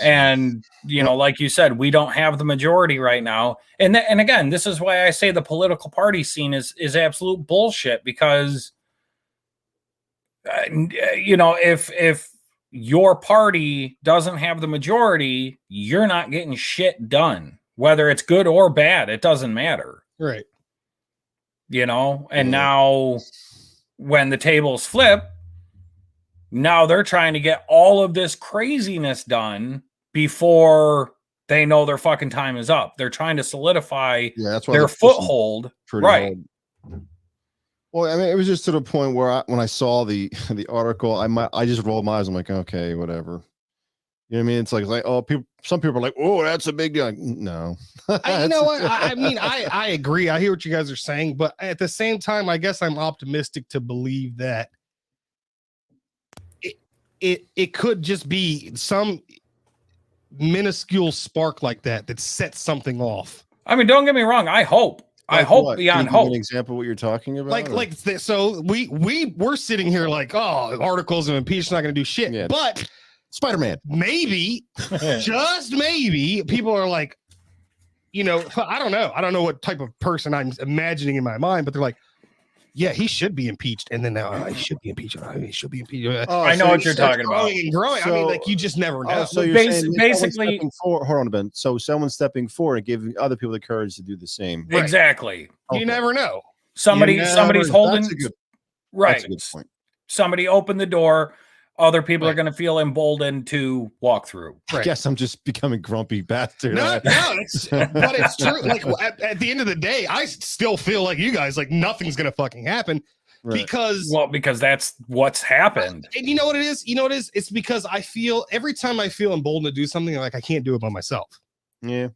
And, like you said, we don't have the majority right now. And again, this is why I say the political party scene is absolute bullshit, because, if your party doesn't have the majority, you're not getting shit done. Whether it's good or bad, it doesn't matter.
Right.
And now when the tables flip, now they're trying to get all of this craziness done before they know their fucking time is up. They're trying to solidify their foothold. Right.
Hard. Well, I mean, it was just to the point where when I saw the article, I just rolled my eyes. I'm like, okay, whatever. You know what I mean? It's like, oh, some people are like, oh, that's a big deal. Like, no.
You know what? I agree. I hear what you guys are saying, but at the same time, I guess I'm optimistic to believe that it could just be some minuscule spark like that sets something off.
I mean, don't get me wrong. I hope. I hope beyond hope.
An example of what you're talking about?
So we're sitting here like, oh, articles of impeachment not going to do shit. Yeah. But
Spider-Man,
maybe, just maybe, people are like, I don't know. I don't know what type of person I'm imagining in my mind, but they're like, yeah, he should be impeached. And then now he should be impeached. He should be impeached.
I know what you're talking about.
Growing. So, I mean, like, you just never know.
So you're basically, hold on, Ben. So someone's stepping forward and giving other people the courage to do the same.
Right. Exactly.
Okay. You never know.
Somebody's holding.
That's a good point.
Somebody opened the door. Other people are going to feel emboldened to walk through.
Right. I guess I'm just becoming grumpy bastard.
No, but it's true. Like at the end of the day, I still feel like you guys, like nothing's going to fucking happen because
that's what's happened.
And you know what it is? It's because I feel every time I feel emboldened to do something, like I can't do it by myself.
Yeah.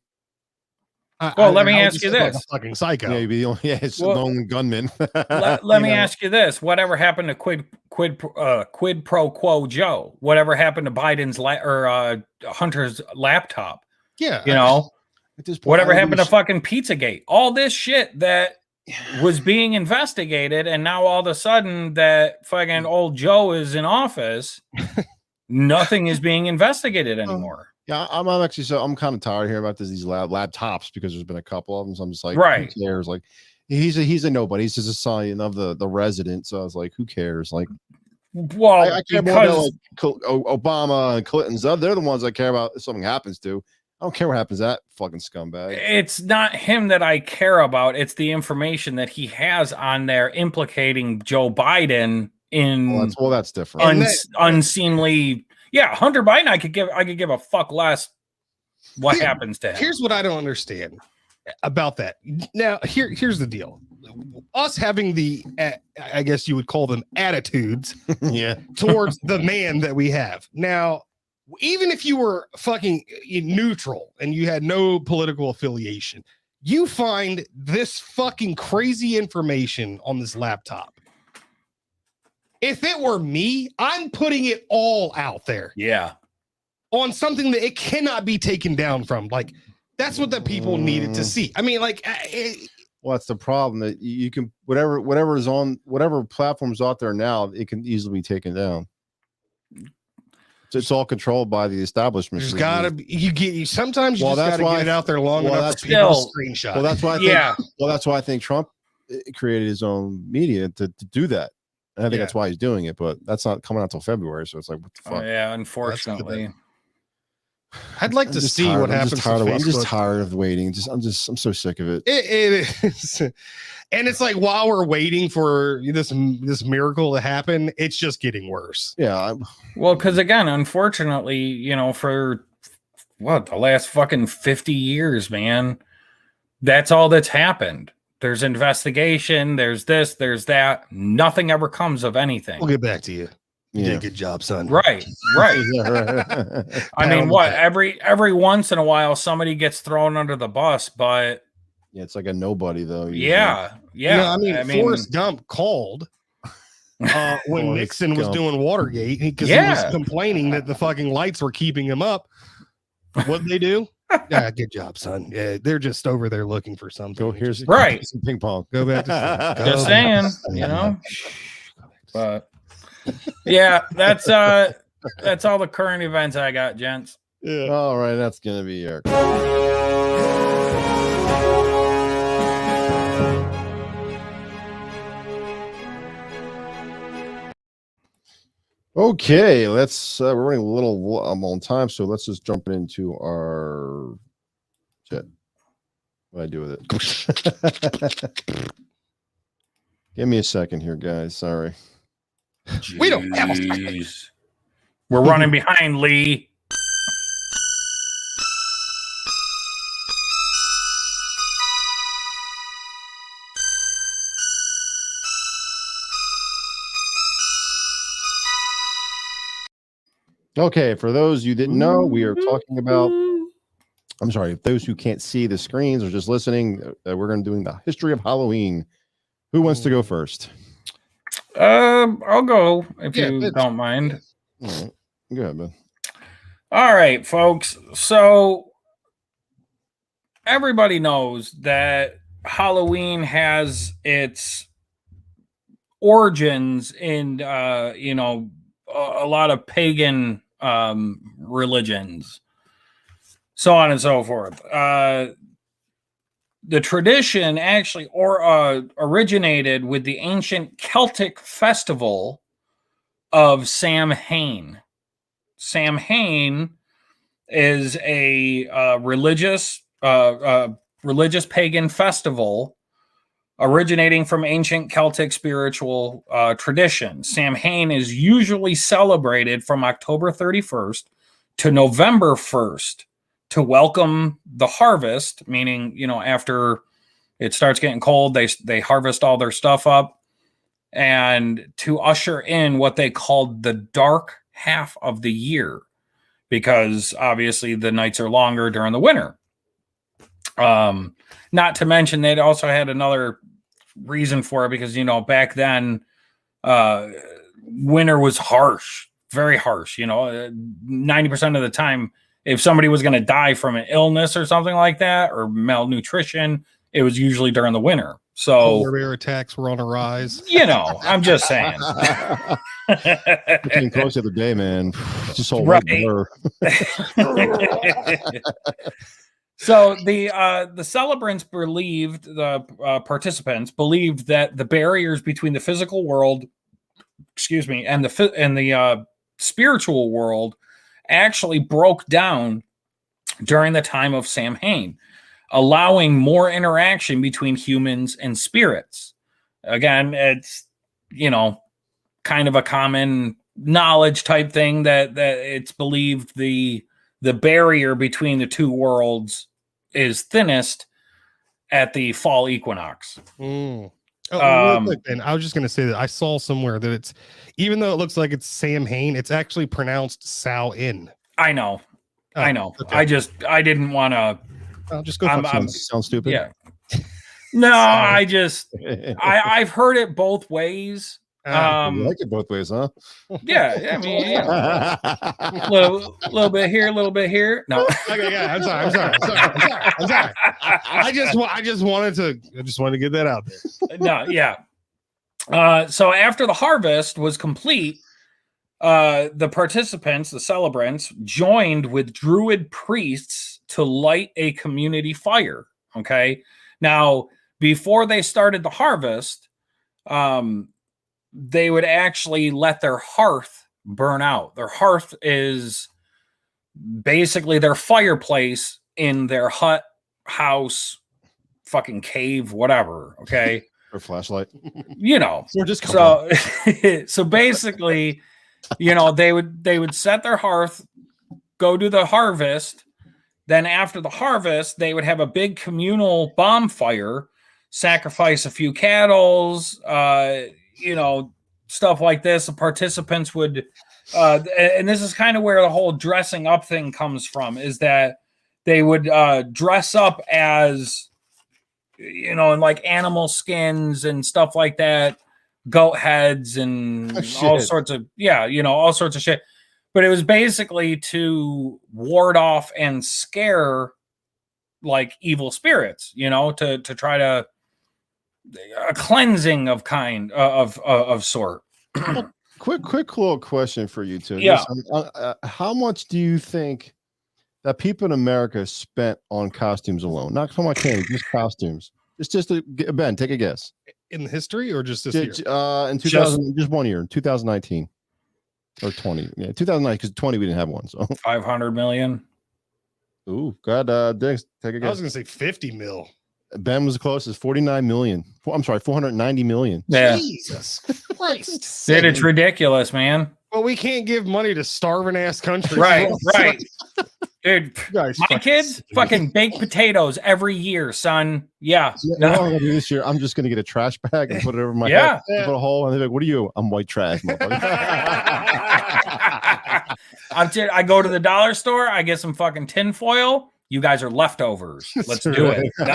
Let me ask you this.
Like a fucking psycho.
Yeah, you'd be the only, it's a lone gunman.
let me ask you this. Whatever happened to quid pro quo Joe? Whatever happened to Biden's Hunter's laptop?
Yeah.
At this point,
whatever happened to fucking Pizzagate? All this shit that was being investigated, and now all of a sudden that fucking old Joe is in office, nothing is being investigated anymore.
Yeah, I'm kind of tired of hearing about these laptops because there's been a couple of them. So I'm just like, who cares? Like, he's a nobody. He's just a son of the resident. So I was like, who cares? Like,
Well,
I care more about
because
like Obama and Clinton's. They're the ones I care about if something happens to. I don't care what happens to that fucking scumbag.
it's not him that I care about. It's the information that he has on there implicating Joe Biden in
That's different.
unseemly. Yeah, Hunter Biden, I could give a fuck less what happens to him.
Here's what I don't understand about that. Now, here's the deal. Us having the, I guess you would call them attitudes
Yeah.
towards the man that we have. Now, even if you were fucking neutral and you had no political affiliation, you find this fucking crazy information on this laptop. If it were me, I'm putting it all out there.
Yeah.
On something that it cannot be taken down from. Like, that's what the people needed to see. I mean, like,
Well, that's the problem, that you can whatever is on whatever platforms out there now, it can easily be taken down. So it's all controlled by the establishment.
there's gotta be sometimes you
Well,
just
that's
gotta
why
get it out there long
well,
enough
that's
for people
still-
to screenshot.
Well, that's why I think,
Yeah.
well, that's why I think Trump created his own media to do that. And I think
Yeah.
that's why he's doing it, but that's not coming out till February. So it's like, what the fuck?
Yeah, unfortunately.
I'd like
I'm
to
just
see
tired-
what
I'm
happens
just
to
tired of- I'm just
Facebook.
tired of waiting. I'm so sick of it.
It is. And it's like, while we're waiting for this miracle to happen, it's just getting worse.
Yeah.
Well, because again, unfortunately, for the last fucking 50 years, man, that's all that's happened. There's investigation, there's this, there's that. Nothing ever comes of anything.
We'll get back to you. You did
Yeah.
a good job, son.
Right.
Yeah, right.
I
Pat
mean,
on the
what
back.
every once in a while somebody gets thrown under the bus, but
Yeah, it's like a nobody though. usually.
yeah.
I mean, Forrest Gump called when
Forrest
Nixon was
Gump.
doing Watergate because he
Yeah.
was complaining that the fucking lights were keeping him up. What'd they do? Yeah, good job, son. Yeah, they're just over there looking for something.
Go here's
Right.
some ping pong.
Go back to sleep.
Just
Go
saying,
back to sleep.
you know. But yeah, that's all the current events I got, gents.
Yeah.
All right, that's gonna be Eric. Okay, let's. We're running a little on time, so let's just jump into our chat. What do I do with it? Give me a second here, guys. Sorry.
We don't have a
Jeez. We're running behind, Lee.
Okay, for those you didn't know, we are talking about. I'm sorry, if those who can't see the screens or just listening, we're going to doing the history of Halloween. Who wants to go first?
I'll go if
Yeah,
you
it's-
don't mind.
All right, go ahead, man.
All right, folks. So everybody knows that Halloween has its origins in a lot of pagan religions, so on and so forth. The tradition actually originated with the ancient Celtic festival of Samhain. Samhain is a religious pagan festival originating from ancient Celtic spiritual tradition. Samhain is usually celebrated from October 31st to November 1st to welcome the harvest, meaning, after it starts getting cold, they harvest all their stuff up, and to usher in what they called the dark half of the year, because obviously the nights are longer during the winter. Not to mention they also had another reason for it, because back then winter was harsh, very harsh. 90% of the time, if somebody was going to die from an illness or something like that, or malnutrition, it was usually during the winter. So
Polar bear attacks were on a rise.
I'm just saying.
Came close the other day, man. Just all
Right.
blur.
So the celebrants believed, the participants believed, that the barriers between the physical world the spiritual world actually broke down during the time of Samhain, allowing more interaction between humans and spirits. Again, it's, kind of a common knowledge type thing that it's believed the barrier between the two worlds is thinnest at the fall equinox.
Real quick, Ben, I was just going to say that I saw somewhere that it's, even though it looks like it's Samhain, it's actually pronounced Samhain.
I know.
Okay.
I didn't want to.
I'll just go.
Sounds stupid.
Yeah. No, I've heard it both ways.
You like it both ways, huh?
Yeah, I mean, little bit here, a little bit here. No.
Okay, yeah, I'm sorry. I just wanted to get that out there.
No, yeah. So after the harvest was complete, the participants, the celebrants, joined with Druid priests to light a community fire. Okay. Now, before they started the harvest, they would actually let their hearth burn out. Their hearth is basically their fireplace in their hut, house, fucking cave, whatever. Okay.
Or flashlight.
Or just
so basically, they would set their hearth, go do the harvest. Then after the harvest, they would have a big communal bonfire, sacrifice a few cattle, stuff like this. The participants would, and this is kind of where the whole dressing up thing comes from, is that they would dress up as, in like animal skins and stuff like that, goat heads and all sorts of, all sorts of shit. But it was basically to ward off and scare like evil spirits, to try to a cleansing of kind of sort.
Quick little question for you two.
Yeah.
How much do you think that people in America spent on costumes alone? Not so much candy, just costumes. Ben, take a guess.
In history or just this year?
In 2000, just 1 year, 2019 or 20. Yeah, 2009, because 20 we didn't have one. So
500 million.
Ooh, God, Diggs, take a guess.
I was gonna say 50 mil.
Ben was the closest, 49 million. I'm sorry, 490 million.
Yeah.
Jesus Christ.
Dude, it's ridiculous, man.
Well, we can't give money to starving ass countries.
Right. Dude,
Guys,
my kids fucking bake potatoes every year, son. Yeah.
You know what I'm gonna do this year? I'm just gonna get a trash bag and put it over my head, put a hole, and they're like, "What are you?" I'm white trash, motherfucker.
I go to the dollar store. I get some fucking tin foil. You guys are leftovers. Let's do it.
That's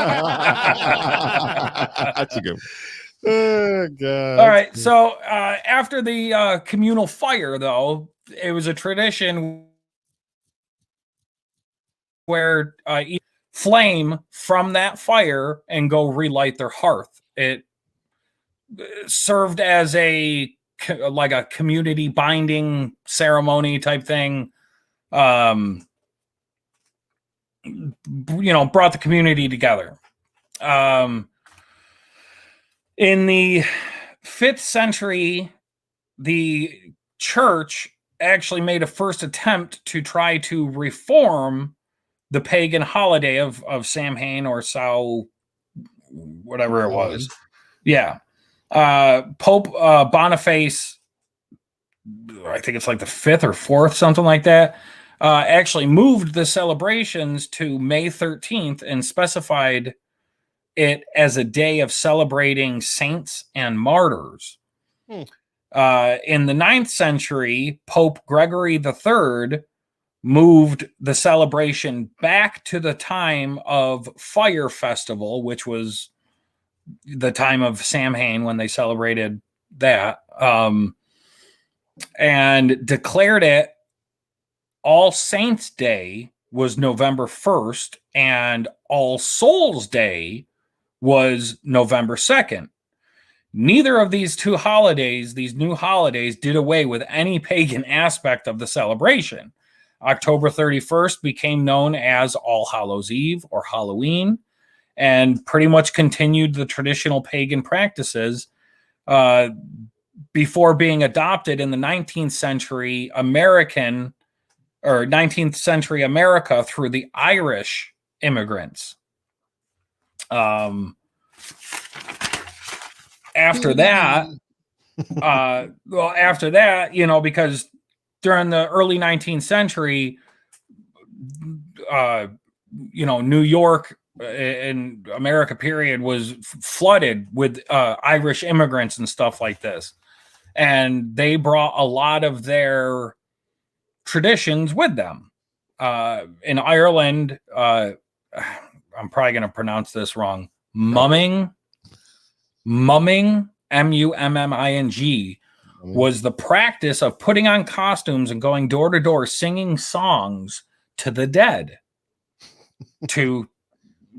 a good one.
Oh, God.
All right. So after the communal fire, though, it was a tradition where flame from that fire and go relight their hearth. It served as a community binding ceremony type thing. Brought the community together. In the 5th century, the church actually made a first attempt to try to reform the pagan holiday of Samhain or whatever it was. Yeah. Pope Boniface, I think it's like the 5th or 4th, something like that, actually moved the celebrations to May 13th and specified it as a day of celebrating saints and martyrs. In the 9th century, Pope Gregory III moved the celebration back to the time of Fire Festival, which was the time of Samhain when they celebrated that, and declared it All Saints Day was November 1st and All Souls Day was November 2nd. Neither of these two holidays, these new holidays, did away with any pagan aspect of the celebration. October 31st became known as All Hallows Eve or Halloween, and pretty much continued the traditional pagan practices. before being adopted in the 19th century American or 19th century America through the Irish immigrants. After that, because during the early 19th century, New York and America period was flooded with Irish immigrants and stuff like this. And they brought a lot of their traditions with them. In Ireland, I'm probably going to pronounce this wrong. Mumming, mumming, was the practice of putting on costumes and going door to door singing songs to the dead. To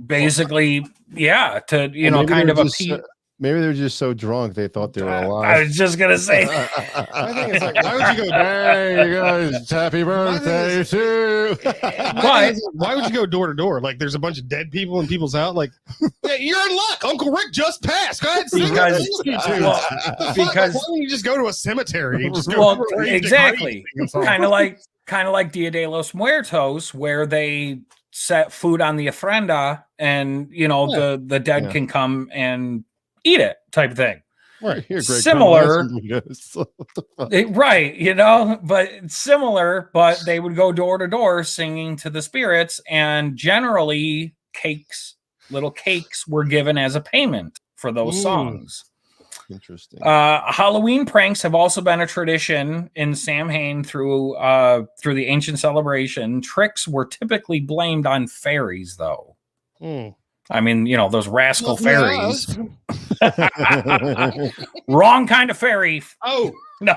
basically, kind of appease.
Maybe they're just so drunk they thought they were alive.
I was just gonna say.
I think it's like, why would you go?
Hey, you guys, happy birthday to.
Why would you go door to door? Like, there's a bunch of dead people in people's house. Like, yeah, you're in luck. Uncle Rick just passed. Go ahead,
because
why don't you just go to a cemetery? Just
go exactly. Kind of like Dia de los Muertos, where they set food on the ofrenda, and the dead can come and eat it, type of thing.
Right.
Similar, right? But similar, but they would go door to door singing to the spirits, and generally little cakes were given as a payment for those songs.
Interesting.
Halloween pranks have also been a tradition in Samhain through the ancient celebration. Tricks were typically blamed on fairies, though. I mean, those rascal fairies. Wrong kind of fairy.
Oh,
no.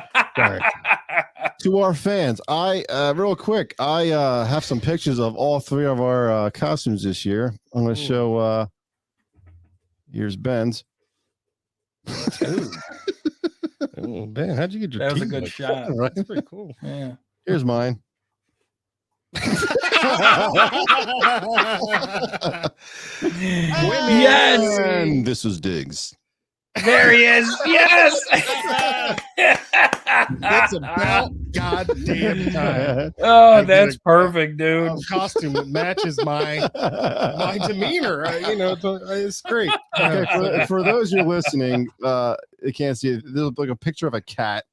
To our fans, real quick, I have some pictures of all three of our costumes this year. I'm going to show. Here's Ben's.
Oh, Ben, how'd you get your?
That was a good shot.
Right?
That's pretty cool.
Yeah.
Here's mine.
Yes.
And this is Diggs.
There he is. Yes.
It's about goddamn time.
Oh, that's perfect, dude.
Costume that matches my demeanor. It's great.
Okay, for those who are listening, you can't see it. There's like a picture of a cat,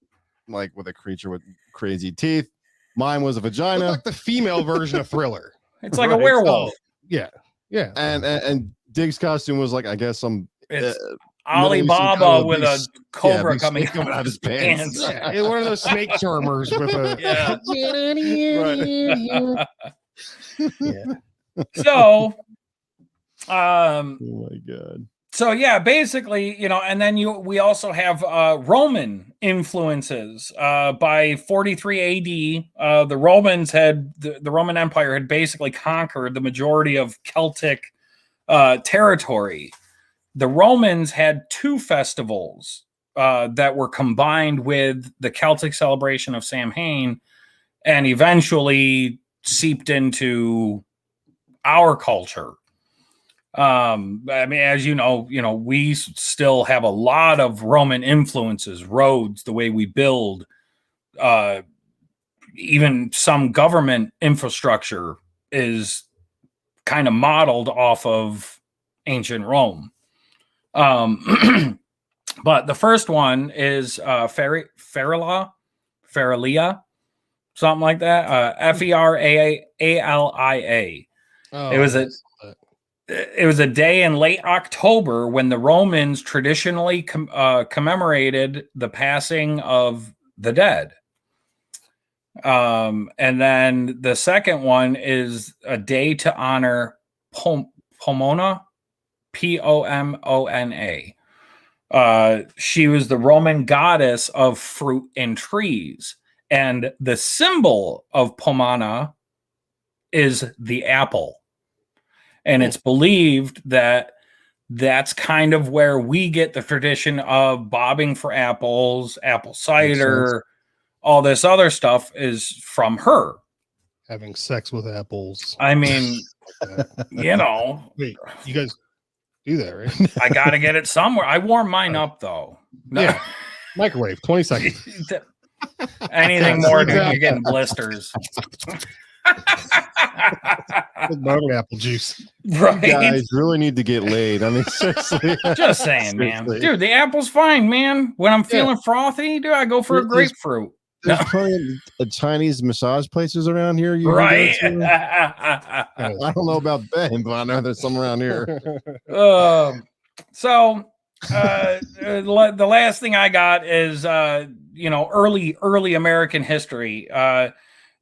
like with a creature with crazy teeth. Mine was a vagina.
Like the female version of Thriller.
It's like a werewolf.
Yeah.
And Diggs' costume was like, I guess, some
Alibaba with a cobra coming
out of his pants.
Yeah, one of those snake charmers with a
So,
oh my god.
So yeah, basically, and then we also have Roman influences. By 43 AD, the Romans the Roman Empire had basically conquered the majority of Celtic territory. The Romans had two festivals that were combined with the Celtic celebration of Samhain, and eventually seeped into our culture. I mean, as you know, we still have a lot of Roman influences, roads, the way we build, even some government infrastructure is kind of modeled off of ancient Rome. But the first one is Feralia, something like that. Feralia. It was a day in late October when the Romans traditionally commemorated the passing of the dead. And then the second one is a day to honor Pomona, Pomona. She was the Roman goddess of fruit and trees. And the symbol of Pomona is the apple. And it's believed that that's kind of where we get the tradition of bobbing for apples, apple cider, all this other stuff is from her.
Having sex with apples.
I mean,
Wait, you guys do that, right?
I got to get it somewhere. I warm mine up, though.
Yeah. Microwave, 20 seconds.
Anything more, dude, you're getting blisters.
Bone apple juice.
Right?
You guys really need to get laid. I mean, seriously.
Just saying, man.
Seriously.
Dude, the apple's fine, man. When I'm feeling frothy, dude, I go for a grapefruit.
There's plenty of Chinese massage places around here. You can
Right.
go to. I don't know about Ben, but I know there's some around here.
So the last thing I got is early American history.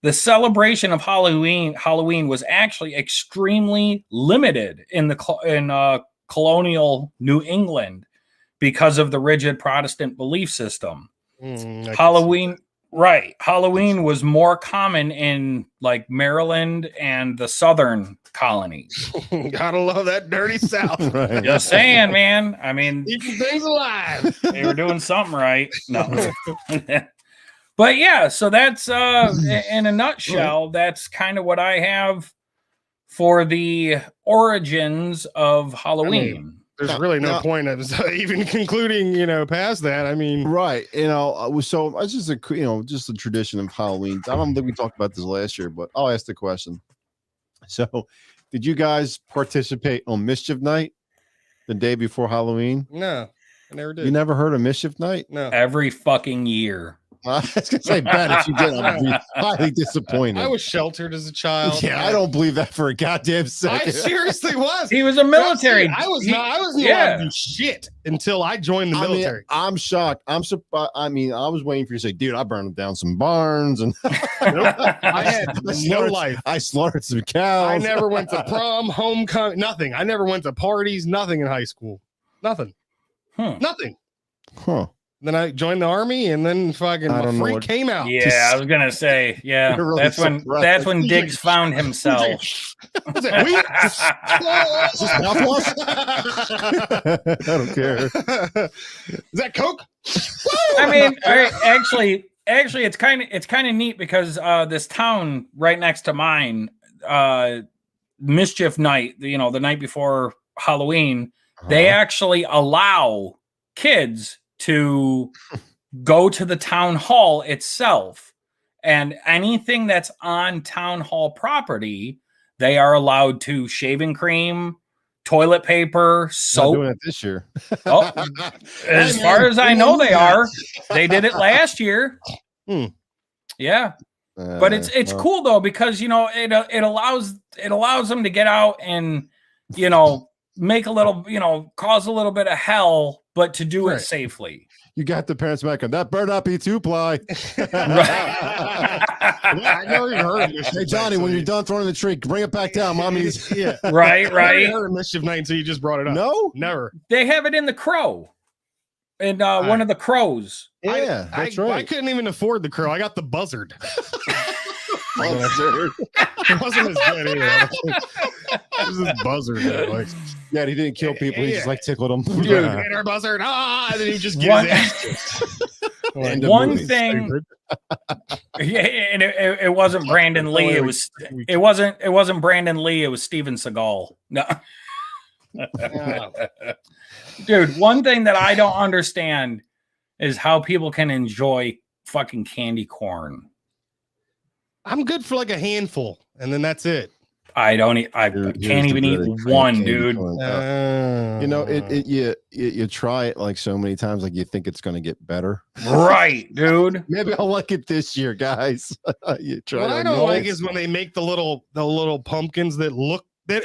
The celebration of Halloween was actually extremely limited in colonial New England because of the rigid Protestant belief system. Halloween was more common in like Maryland and the southern colonies.
Gotta love that dirty South.
Right.
Just saying, man. I mean,
Keeping things alive.
they were doing something right. No. But yeah, so that's in a nutshell, that's kind of what I have for the origins of Halloween.
There's really no point of even concluding, past that. I mean,
Right. So it's just just a tradition of Halloween. I don't think we talked about this last year, but I'll ask the question. So did you guys participate on Mischief Night the day before Halloween?
no, I never did.
You never heard of Mischief Night?
No.
Every fucking year.
I was gonna say, Ben, if you did, I'd be highly disappointed.
I was sheltered as a child.
Yeah, I don't believe that for a goddamn
I
second.
seriously was.
He was a military.
I wasn't allowed to do shit until I joined the military.
I'm shocked. I'm surprised. I mean, I was waiting for you to say, dude, I burned down some barns and
I had no life.
I slaughtered some cows.
I never went to prom, homecoming, nothing. I never went to parties, nothing in high school. Nothing. Nothing.
Huh.
Then I joined the army, and then fucking
I
my
don't know
freak
what-
came out.
Yeah, I was gonna say, yeah.
You're really
that's when Diggs found himself.
Is it weed?
Is this mouthwash? I don't care.
Is that Coke?
I mean, actually, it's kind of neat because this town right next to mine, Mischief Night, the night before Halloween, they actually allow kids to go to the town hall itself, and anything that's on town hall property, they are allowed to shaving cream, toilet paper, soap.
Not doing it this year.
Oh, as far as I know, they are. They did it last year. Yeah, but it's cool though because it allows them to get out and make a little cause a little bit of hell, but to do it safely.
You got the parents back on that better not be 2-ply.
I know you heard of
Hey Johnny, when you're done throwing the tree, bring it back down. Mommy's
right.
I never heard of Mischief Night until you just brought it up.
No,
never.
They have it in the Crow, in one of the Crows.
Yeah, that's right.
I couldn't even afford the Crow. I got the Buzzard.
Buzzard.
It wasn't as good either. It was this Buzzard. Like,
yeah, he didn't kill people. He just tickled them.
dude, hit our Buzzard. And then he just gets it.
One thing. Yeah, and it wasn't Brandon Lee. It wasn't Brandon Lee. It was Steven Seagal. No. Dude, one thing that I don't understand is how people can enjoy fucking candy corn.
I'm good for like a handful, and then that's it.
I can't even eat one, dude.
You try it like so many times, like you think it's going to get better.
Right, dude.
Maybe I'll like it this year, guys. You try.
What I don't like is when they make the little pumpkins that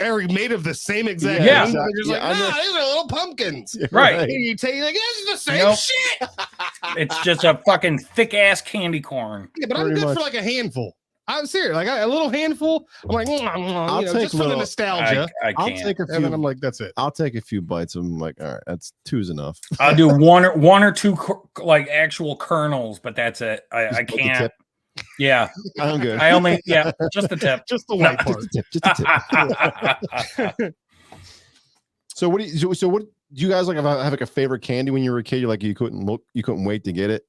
are made of the same exact thing.
Exactly.
They're just like, these are little pumpkins.
Right.
And you take like, this is the same shit.
It's just a fucking thick ass candy corn.
Yeah, but I'm good for like a handful. I'm serious. Like a little handful. I'm like,
I'll take
just for the nostalgia.
I
I'll
can't.
take a few.
And then I'm like, that's it.
I'll take a few bites. I'm like, all right, that's two's enough.
I'll do one or two like actual kernels, but that's it. I can't. Yeah,
I'm good.
I only just the tip,
just the white part.
Just a tip. So what do you guys like have like a favorite candy when you were a kid? You couldn't wait to get it.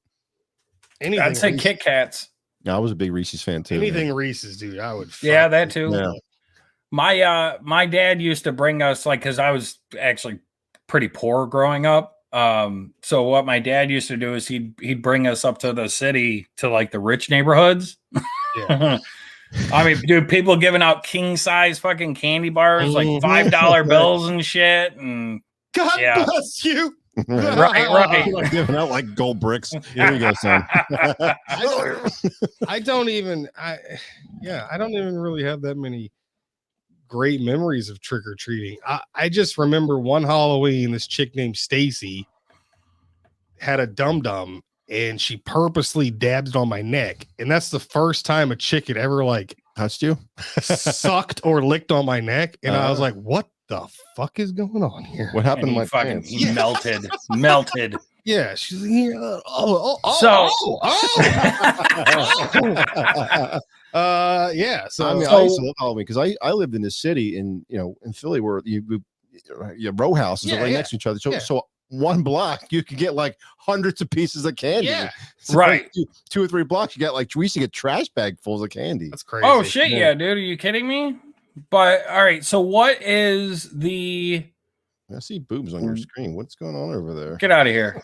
Anything
I'd say
Reese's.
Kit Kats.
I was a big Reese's fan too.
Anything Reese's, dude. I would.
Yeah, that too.
Yeah.
My dad used to bring us because I was actually pretty poor growing up. So what my dad used to do is he'd bring us up to the city to like the rich neighborhoods.
Yeah.
I mean, dude, people giving out king size fucking candy bars, like $5 bills and shit. And
God
Yeah.
bless you.
right.
Like giving out like gold bricks. Here you go, son.
I don't even really have that many great memories of trick-or-treating. I just remember one Halloween, this chick named Stacy had a dum-dum and she purposely dabs it on my neck. And that's the first time a chick had ever like
Touched you?
sucked or licked on my neck. And I was like, what the fuck is going on here?
What happened
And
to
he
my
fucking
pants?
he melted.
Yeah, she's like, yeah, yeah. So
I mean, I used to love Halloween because I lived in this city in Philly where you row houses are right next to each other. So one block you could get like hundreds of pieces of candy.
Yeah.
So
Right.
Two or three blocks, you got like we used to get trash bag fulls of candy.
that's crazy.
Oh shit, yeah, dude. Are you kidding me? But all right, so what is the
I see boobs on your screen. What's going on over there?
get out of here?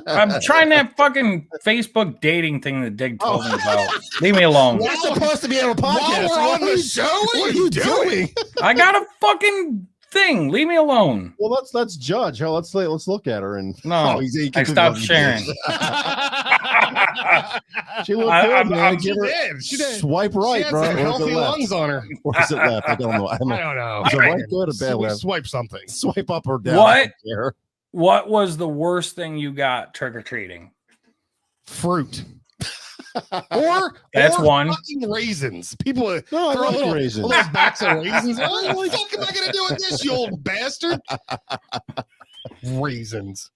I'm trying that fucking Facebook dating thing that Dig told me about. Leave me alone.
We're supposed to be on a podcast.
While we're on the show,
What are you doing?
I got a fucking thing. Leave me alone.
Well, let's judge her. Let's look at her and
No, I stopped sharing.
She looked good, man. Give her
She did.
swipe right,
She had
bro.
some
Or is it
healthy
left?
lungs on her.
Or is it left? I don't know.
I don't know.
Is it right good or bad
We
left?
swipe something.
Swipe up or down.
What?
I don't care.
What was the worst thing you got trick or treating?
Fruit. Or
That's one.
fucking raisins. People
No, I
throw
like raisins.
a little box of raisins. What the fuck am I gonna do with this, you old bastard? Raisins.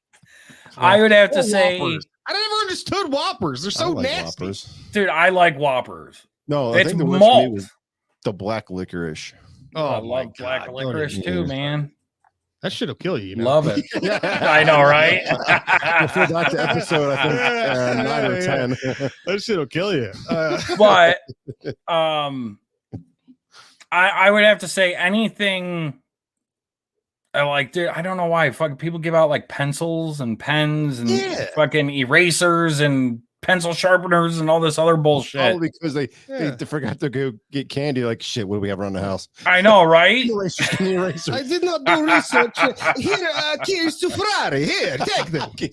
I would have to
Or
say,
Whoppers. I never understood Whoppers. They're so
I like
nasty.
Whoppers.
dude, I like Whoppers.
No, I
It's
think the worst for me
malt.
was the black licorice.
Oh,
I
my
love black
God.
licorice
Don't
too,
even-
man.
That shit'll kill you. You know?
Love it. I know, right?
Before that to episode, I think 9 or 10.
That shit'll kill you.
But I would have to say anything. I like, dude. I don't know why. Fucking people give out like pencils and pens and
Yeah.
fucking erasers and pencil sharpeners and all this other bullshit.
Probably because they
Yeah.
forgot to go get candy. Like shit, what do we have around the house?
I know, right?
Eraser.
I did not do research. Here, keys to Ferrari. Here, take them. Do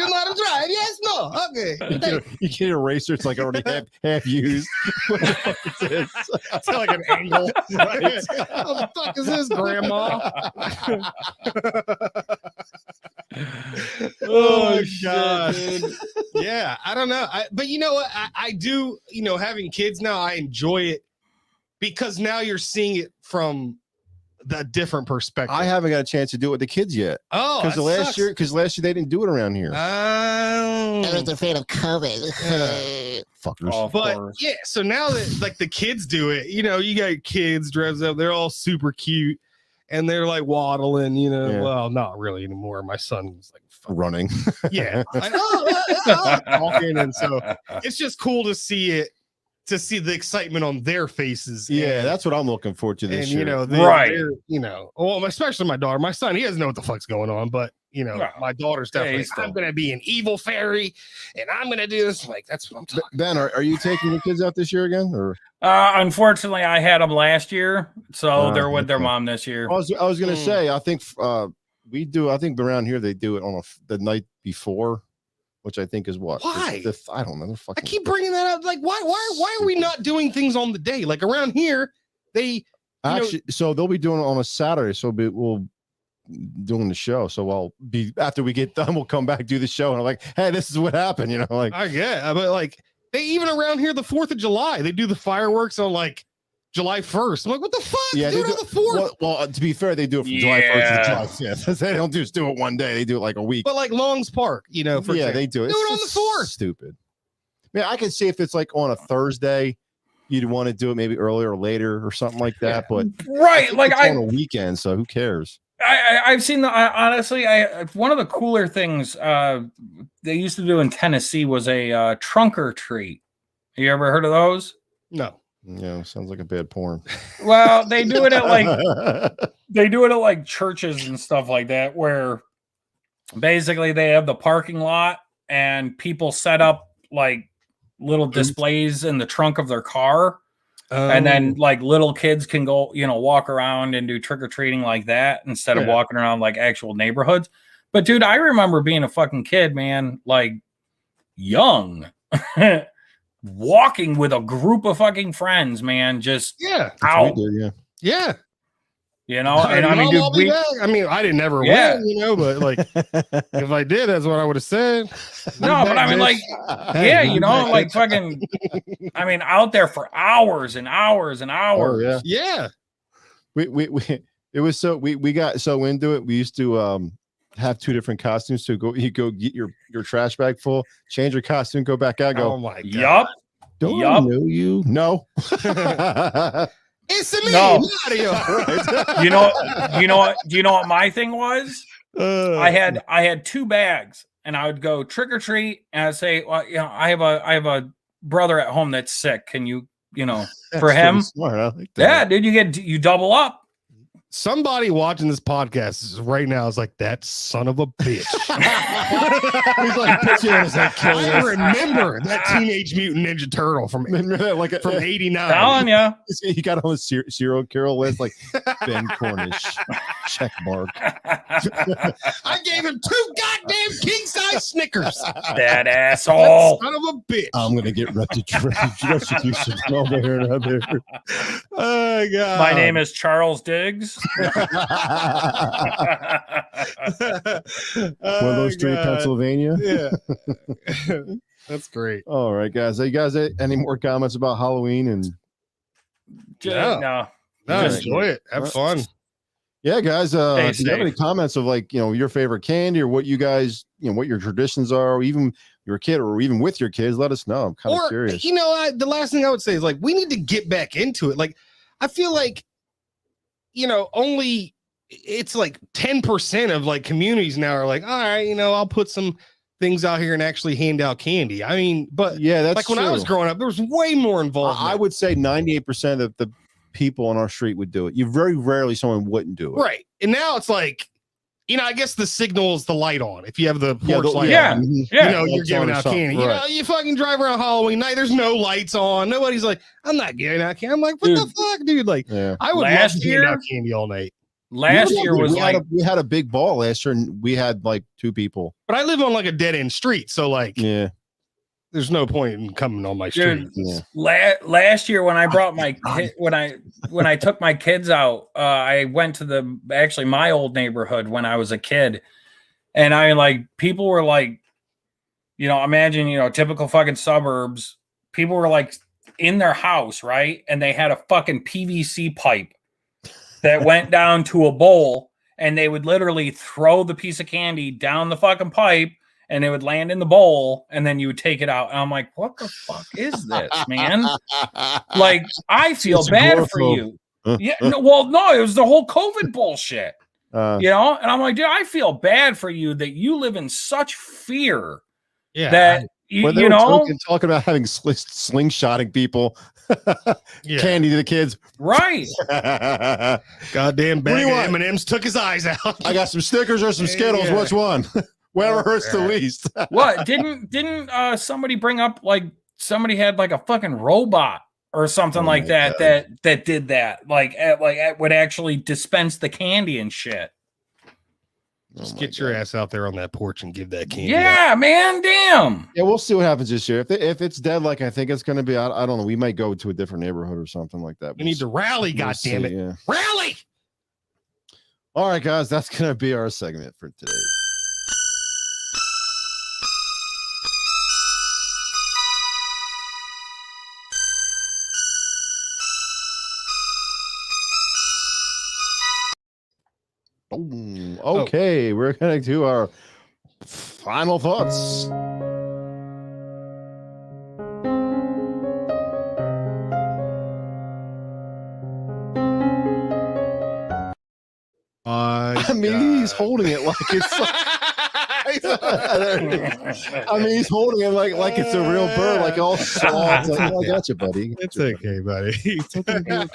not drive. Yes, no. Okay.
You get an eraser. It's like already half used. What the fuck is this?
It's like an angle. What the fuck is this, Grandma?
Oh,
God.
dude.
Yeah, I don't know. But you know what? I do, having kids now, I enjoy it because now you're seeing it from the different perspective.
I haven't got a chance to do it with the kids yet.
Oh,
Because last year they didn't do it around here.
Oh.
afraid of COVID.
Fuckers.
Oh, of
But
course.
yeah, so now that like the kids do it, you got kids dressed up, they're all super cute and they're like waddling,
Yeah.
well, not really anymore. My son's like,
Running.
yeah, talking, and so it's just cool to see it, to see the excitement on their faces.
Yeah,
and,
that's what I'm looking forward to this year.
Right.
well, especially my daughter. My son, he doesn't know what the fuck's going on, but
Well,
my daughter's
yeah,
definitely.
he's still-
I'm gonna be an evil fairy, and I'm gonna do this. Like that's what I'm talking.
Ben, are you taking your kids out this year again? Or
Unfortunately, I had them last year, so they're with their
okay.
mom this year.
I was gonna
Hmm.
say, I think we do. I think around here they do it on the night before, which I think is what.
Why?
I don't know. They're
I
fucking.
keep bringing that up. Like, why are we not doing things on the day? Like around here, they
Actually, so they'll be doing it on a Saturday. So we'll doing the show. So I'll be after we get done, we'll come back do the show, and I'm like, hey, this is what happened. Like
I get, but like they even around here, the 4th of July, they do the fireworks on like July 1st. I'm like, what the fuck?
yeah,
do
they
it
do,
on the 4th.
well, to be fair, they do it from July 1st to
Yeah.
July 5th. They don't just do it one day. They do it like a week.
But like Long's Park, for
yeah,
example.
they do it.
Do it
It's
on the
just
4th.
Stupid. Yeah, I can see if it's like on a Thursday, you'd want to do it maybe earlier or later or something like that. But
Right,
think
like
it's on a weekend, so who cares?
I've seen honestly, one of the cooler things they used to do in Tennessee was a trunk or treat. You ever heard of those?
No.
Yeah, sounds like a bad porn.
Well, they do it at like churches and stuff like that, where basically they have the parking lot and people set up like little displays in the trunk of their car. And then like little kids can go, walk around and do trick-or-treating like that instead of walking around like actual neighborhoods. But dude, I remember being a fucking kid, man, like young, walking with a group of fucking friends, man, just out.
Yeah.
And I mean, dude,
I didn't ever win, but like if I did, that's what I would have said.
No, but I mean, like, like fucking, I mean, out there for hours and hours and hours.
Oh,
yeah.
We we got so into it. We used to have two different costumes. So you go get your trash bag full, change your costume, go back out, go.
Oh my god.
Yup.
Don't I know you? No.
It's me.
No.
Right.
Do you know what my thing was? I had two bags, and I would go trick or treat, and I'd say, well, I have a brother at home that's sick. Can you, for him?
Smart. I like that.
Yeah, dude, you double up.
Somebody watching this podcast right now is like, that son of a bitch.
He's like, put you in his head, kill
I
you.
remember that Teenage Mutant Ninja Turtle from 89.
Telling you.
He got on a serial killer list like Ben Cornish. Check mark.
I gave him 2 goddamn king-size Snickers.
That asshole.
Son of a bitch.
I'm gonna get retribution over here and out there.
Oh god.
My name is Charles Diggs.
Willow Street, Pennsylvania.
Yeah. That's great.
All right, guys. You guys any more comments about Halloween? And
No.
Just enjoy it. Have fun.
yeah, guys. If you have any
safe.
comments of like, your favorite candy or what you guys, what your traditions are, or even your kid or even with your kids, let us know. I'm kind of curious.
The last thing I would say is like, we need to get back into it. Like, I feel like, only it's like 10% of like communities now are like, all right, I'll put some things out here and actually hand out candy. I mean, but
yeah, that's
like when I was growing up, there was way more involved.
I would say 98% of the people on our street would do it. You very rarely someone wouldn't do it.
Right. And now it's like, I guess the signal is the light on. If you have the porch light
yeah.
on,
Yeah.
you're giving out candy.
Right.
You fucking drive around Halloween night. There's no lights on. Nobody's like, I'm not giving out candy. I'm like, what the fuck, dude? Like, I would love to hand out candy all night.
Last year was
we had a big ball last year, and we had like 2 people.
But I live on like a dead end street, so like, there's no point in coming on my street.
Last year when I brought my when I took my kids out, I went to my old neighborhood when I was a kid, and people were like, imagine typical fucking suburbs. People were like in their house, right, and they had a fucking PVC pipe that went down to a bowl, and they would literally throw the piece of candy down the fucking pipe, and it would land in the bowl, and then you would take it out. And I'm like, what the fuck is this, man? Like, I feel bad for you. Yeah, no, it was the whole COVID bullshit. And I'm like, dude, I feel bad for you that you live in such feir that
talking about having slingshotting people candy to the kids,
right?
Goddamn bag of M&Ms took his eyes out.
I got some Snickers or some Skittles. Which one? Whatever hurts the least.
What didn't somebody bring up like somebody had like a fucking robot or something like that that did that, like would actually dispense the candy and shit.
Just get your ass out there on that porch and give that candy.
Yeah, man, damn.
Yeah, we'll see what happens this year. If it's dead, like I think it's going to be, I don't know. We might go to a different neighborhood or something like that.
We need to rally, goddammit.
Yeah.
Rally!
All right, guys, that's going to be our segment for today. Okay, we're going to do our final thoughts. I mean, he's holding it like it's. He's holding it like it's a real bird, like all soft. Like, I got you, buddy.
It's okay, buddy.
It's okay.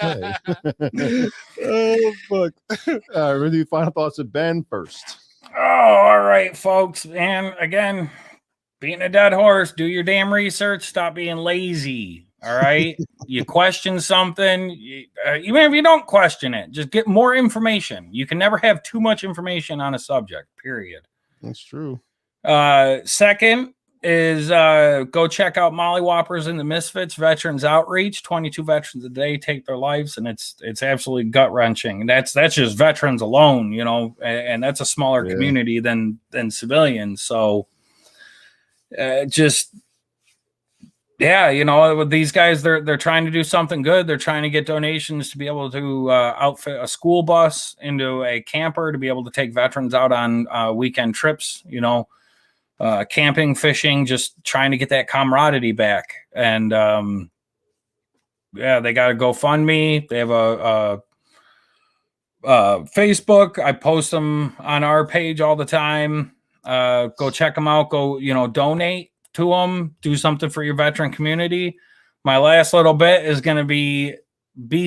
Oh fuck! All right, we're gonna do final thoughts of Ben first.
Oh, all right, folks. And again, beating a dead horse, do your damn research. Stop being lazy. All right. You question something, even if you don't question it, just get more information. You can never have too much information on a subject, period.
That's true.
Second is go check out Molly Whoppers and the Misfits Veterans Outreach. 22 veterans a day take their lives, and it's absolutely gut wrenching. That's just veterans alone, you know, and that's a smaller community than civilians. So just. Yeah, you know, with these guys, they're trying to do something good. They're trying to get donations to be able to outfit a school bus into a camper to be able to take veterans out on weekend trips, you know, camping, fishing, just trying to get that camaraderie back. And yeah, they got a GoFundMe. They have a Facebook. I post them on our page all the time. Go check them out. Go, you know, donate to them, do something for your veteran community. My last little bit is going to be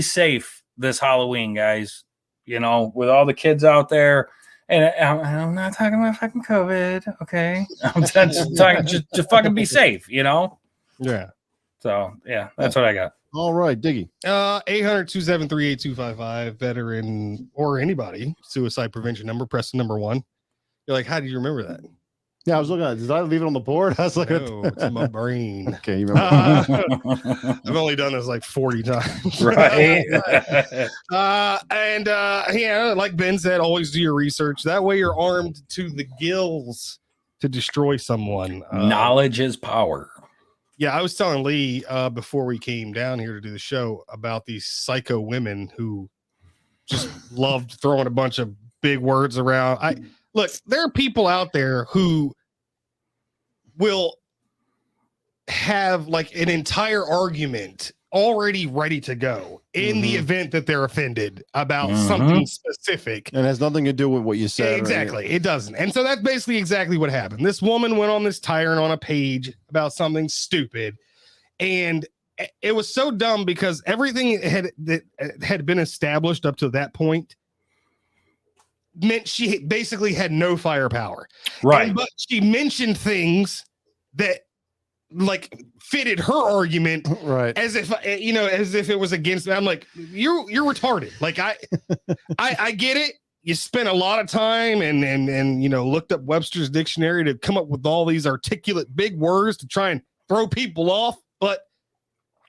safe this Halloween, guys. You know, with all the kids out there, and I'm not talking about fucking COVID, okay? I'm just talking, just fucking be safe, you know?
Yeah.
So yeah, that's what I got.
All right, Diggy.
800-273-8255, veteran or anybody suicide prevention number. Press the number 1. You're like, how do you remember that?
Yeah, I was looking at it. Did I leave it on the board? I was like,
No, it's in my brain.
Okay, you remember.
I've only done this like 40 times.
Right.
Yeah, like Ben said, always do your research. That way you're armed to the gills to destroy someone.
Knowledge is power.
Yeah, I was telling Lee before we came down here to do the show about these psycho women who just loved throwing a bunch of big words around. Look, there are people out there who will have like an entire argument already ready to go in the event that they're offended about something specific.
And it has nothing to do with what you said.
Exactly. It doesn't. And so that's basically exactly what happened. This woman went on this tyrant on a page about something stupid. And it was so dumb because everything that had been established up to that point meant she basically had no firepower.
Right.
But she mentioned things that like fitted her argument,
Right.
as if it was against me. I'm like, you're retarded. Like I get it. You spent a lot of time and looked up Webster's dictionary to come up with all these articulate big words to try and throw people off, but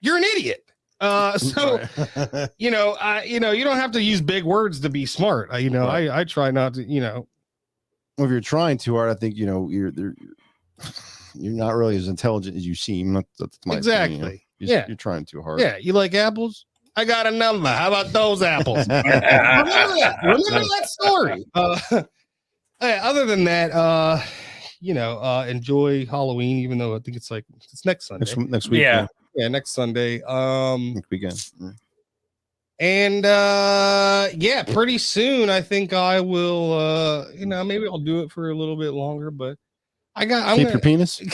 you're an idiot. So you don't have to use big words to be smart. I try not to,
Well, if you're trying too hard, I think you're not really as intelligent as you seem. That's my opinion, you're trying too hard.
Yeah, you like apples? I got a number. How about those apples? Remember that story. Other than that, enjoy Halloween, even though I think it's next Sunday.
Next week.
Yeah.
Yeah, next Sunday.
Next weekend.
And pretty soon I think I will maybe I'll do it for a little bit longer, but I'm
your penis.
I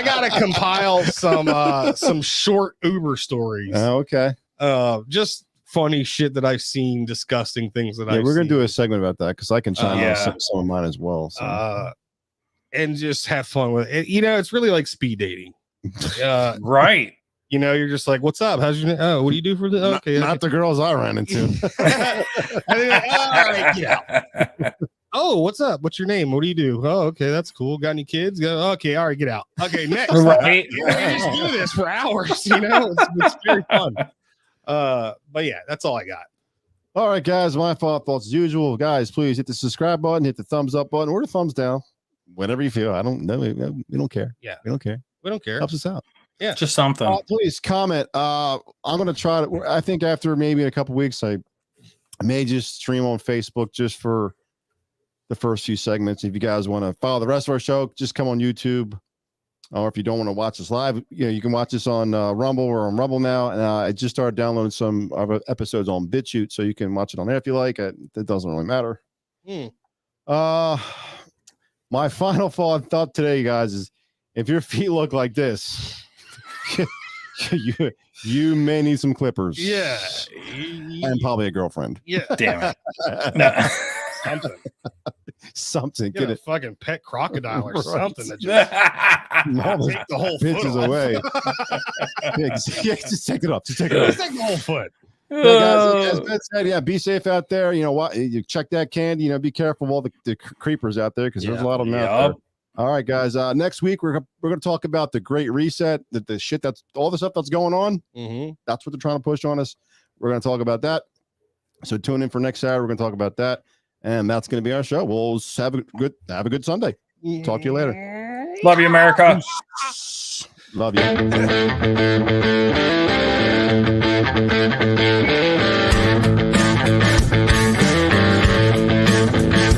gotta compile some short Uber stories.
Okay.
Just funny shit that I've seen, disgusting things that I've
we're gonna
seen.
do a segment about that because I can chime in some of mine as well. So.
And just have fun with it. It's really like speed dating.
Right.
You're just like, what's up? How's your name? Oh, what do you do for the okay?
Not the girls I ran into.
And then, all right, get out. Oh, what's up? What's your name? What do you do? Oh, okay, that's cool. Got any kids? Okay, all right, get out. Okay, next.
Right.
We just do this for hours. It's very fun. But yeah, that's all I got.
All right, guys. My thoughts as usual. Guys, please hit the subscribe button, hit the thumbs up button, or the thumbs down. Whatever you feel. I don't know. We don't care.
Yeah.
We don't care.
We don't care.
Helps us out.
Yeah.
Just something.
Please comment. I'm going to try to, I think after maybe a couple weeks, I may just stream on Facebook just for the first few segments. If you guys want to follow the rest of our show, just come on YouTube. Or if you don't want to watch us live, you can watch us on Rumble. We're on Rumble now. And I just started downloading some of our episodes on BitChute, so you can watch it on there if you like. It doesn't really matter. My final thought today, guys, is if your feet look like this, you may need some clippers.
Yeah.
And probably a girlfriend.
Yeah.
Damn it. No.
Something.
Get
Get
a
it.
fucking pet crocodile or
Right.
something that just
No,
take the whole foot
bitches
off.
away. Yeah, just take it up. Just take it
Just
up.
take the whole foot.
Yeah, guys, as Ben said, yeah, be safe out there. You know what? You check that candy. You know, be careful of all the creepers out there because there's a lot of them out there. All right, guys. Next week we're gonna talk about the Great Reset, the shit that's all the stuff that's going on.
Mm-hmm.
That's what they're trying to push on us. We're gonna talk about that. So tune in for next Saturday. We're gonna talk about that, and that's gonna be our show. We'll have a good Sunday. Talk to you later.
Love you, America.
Love you.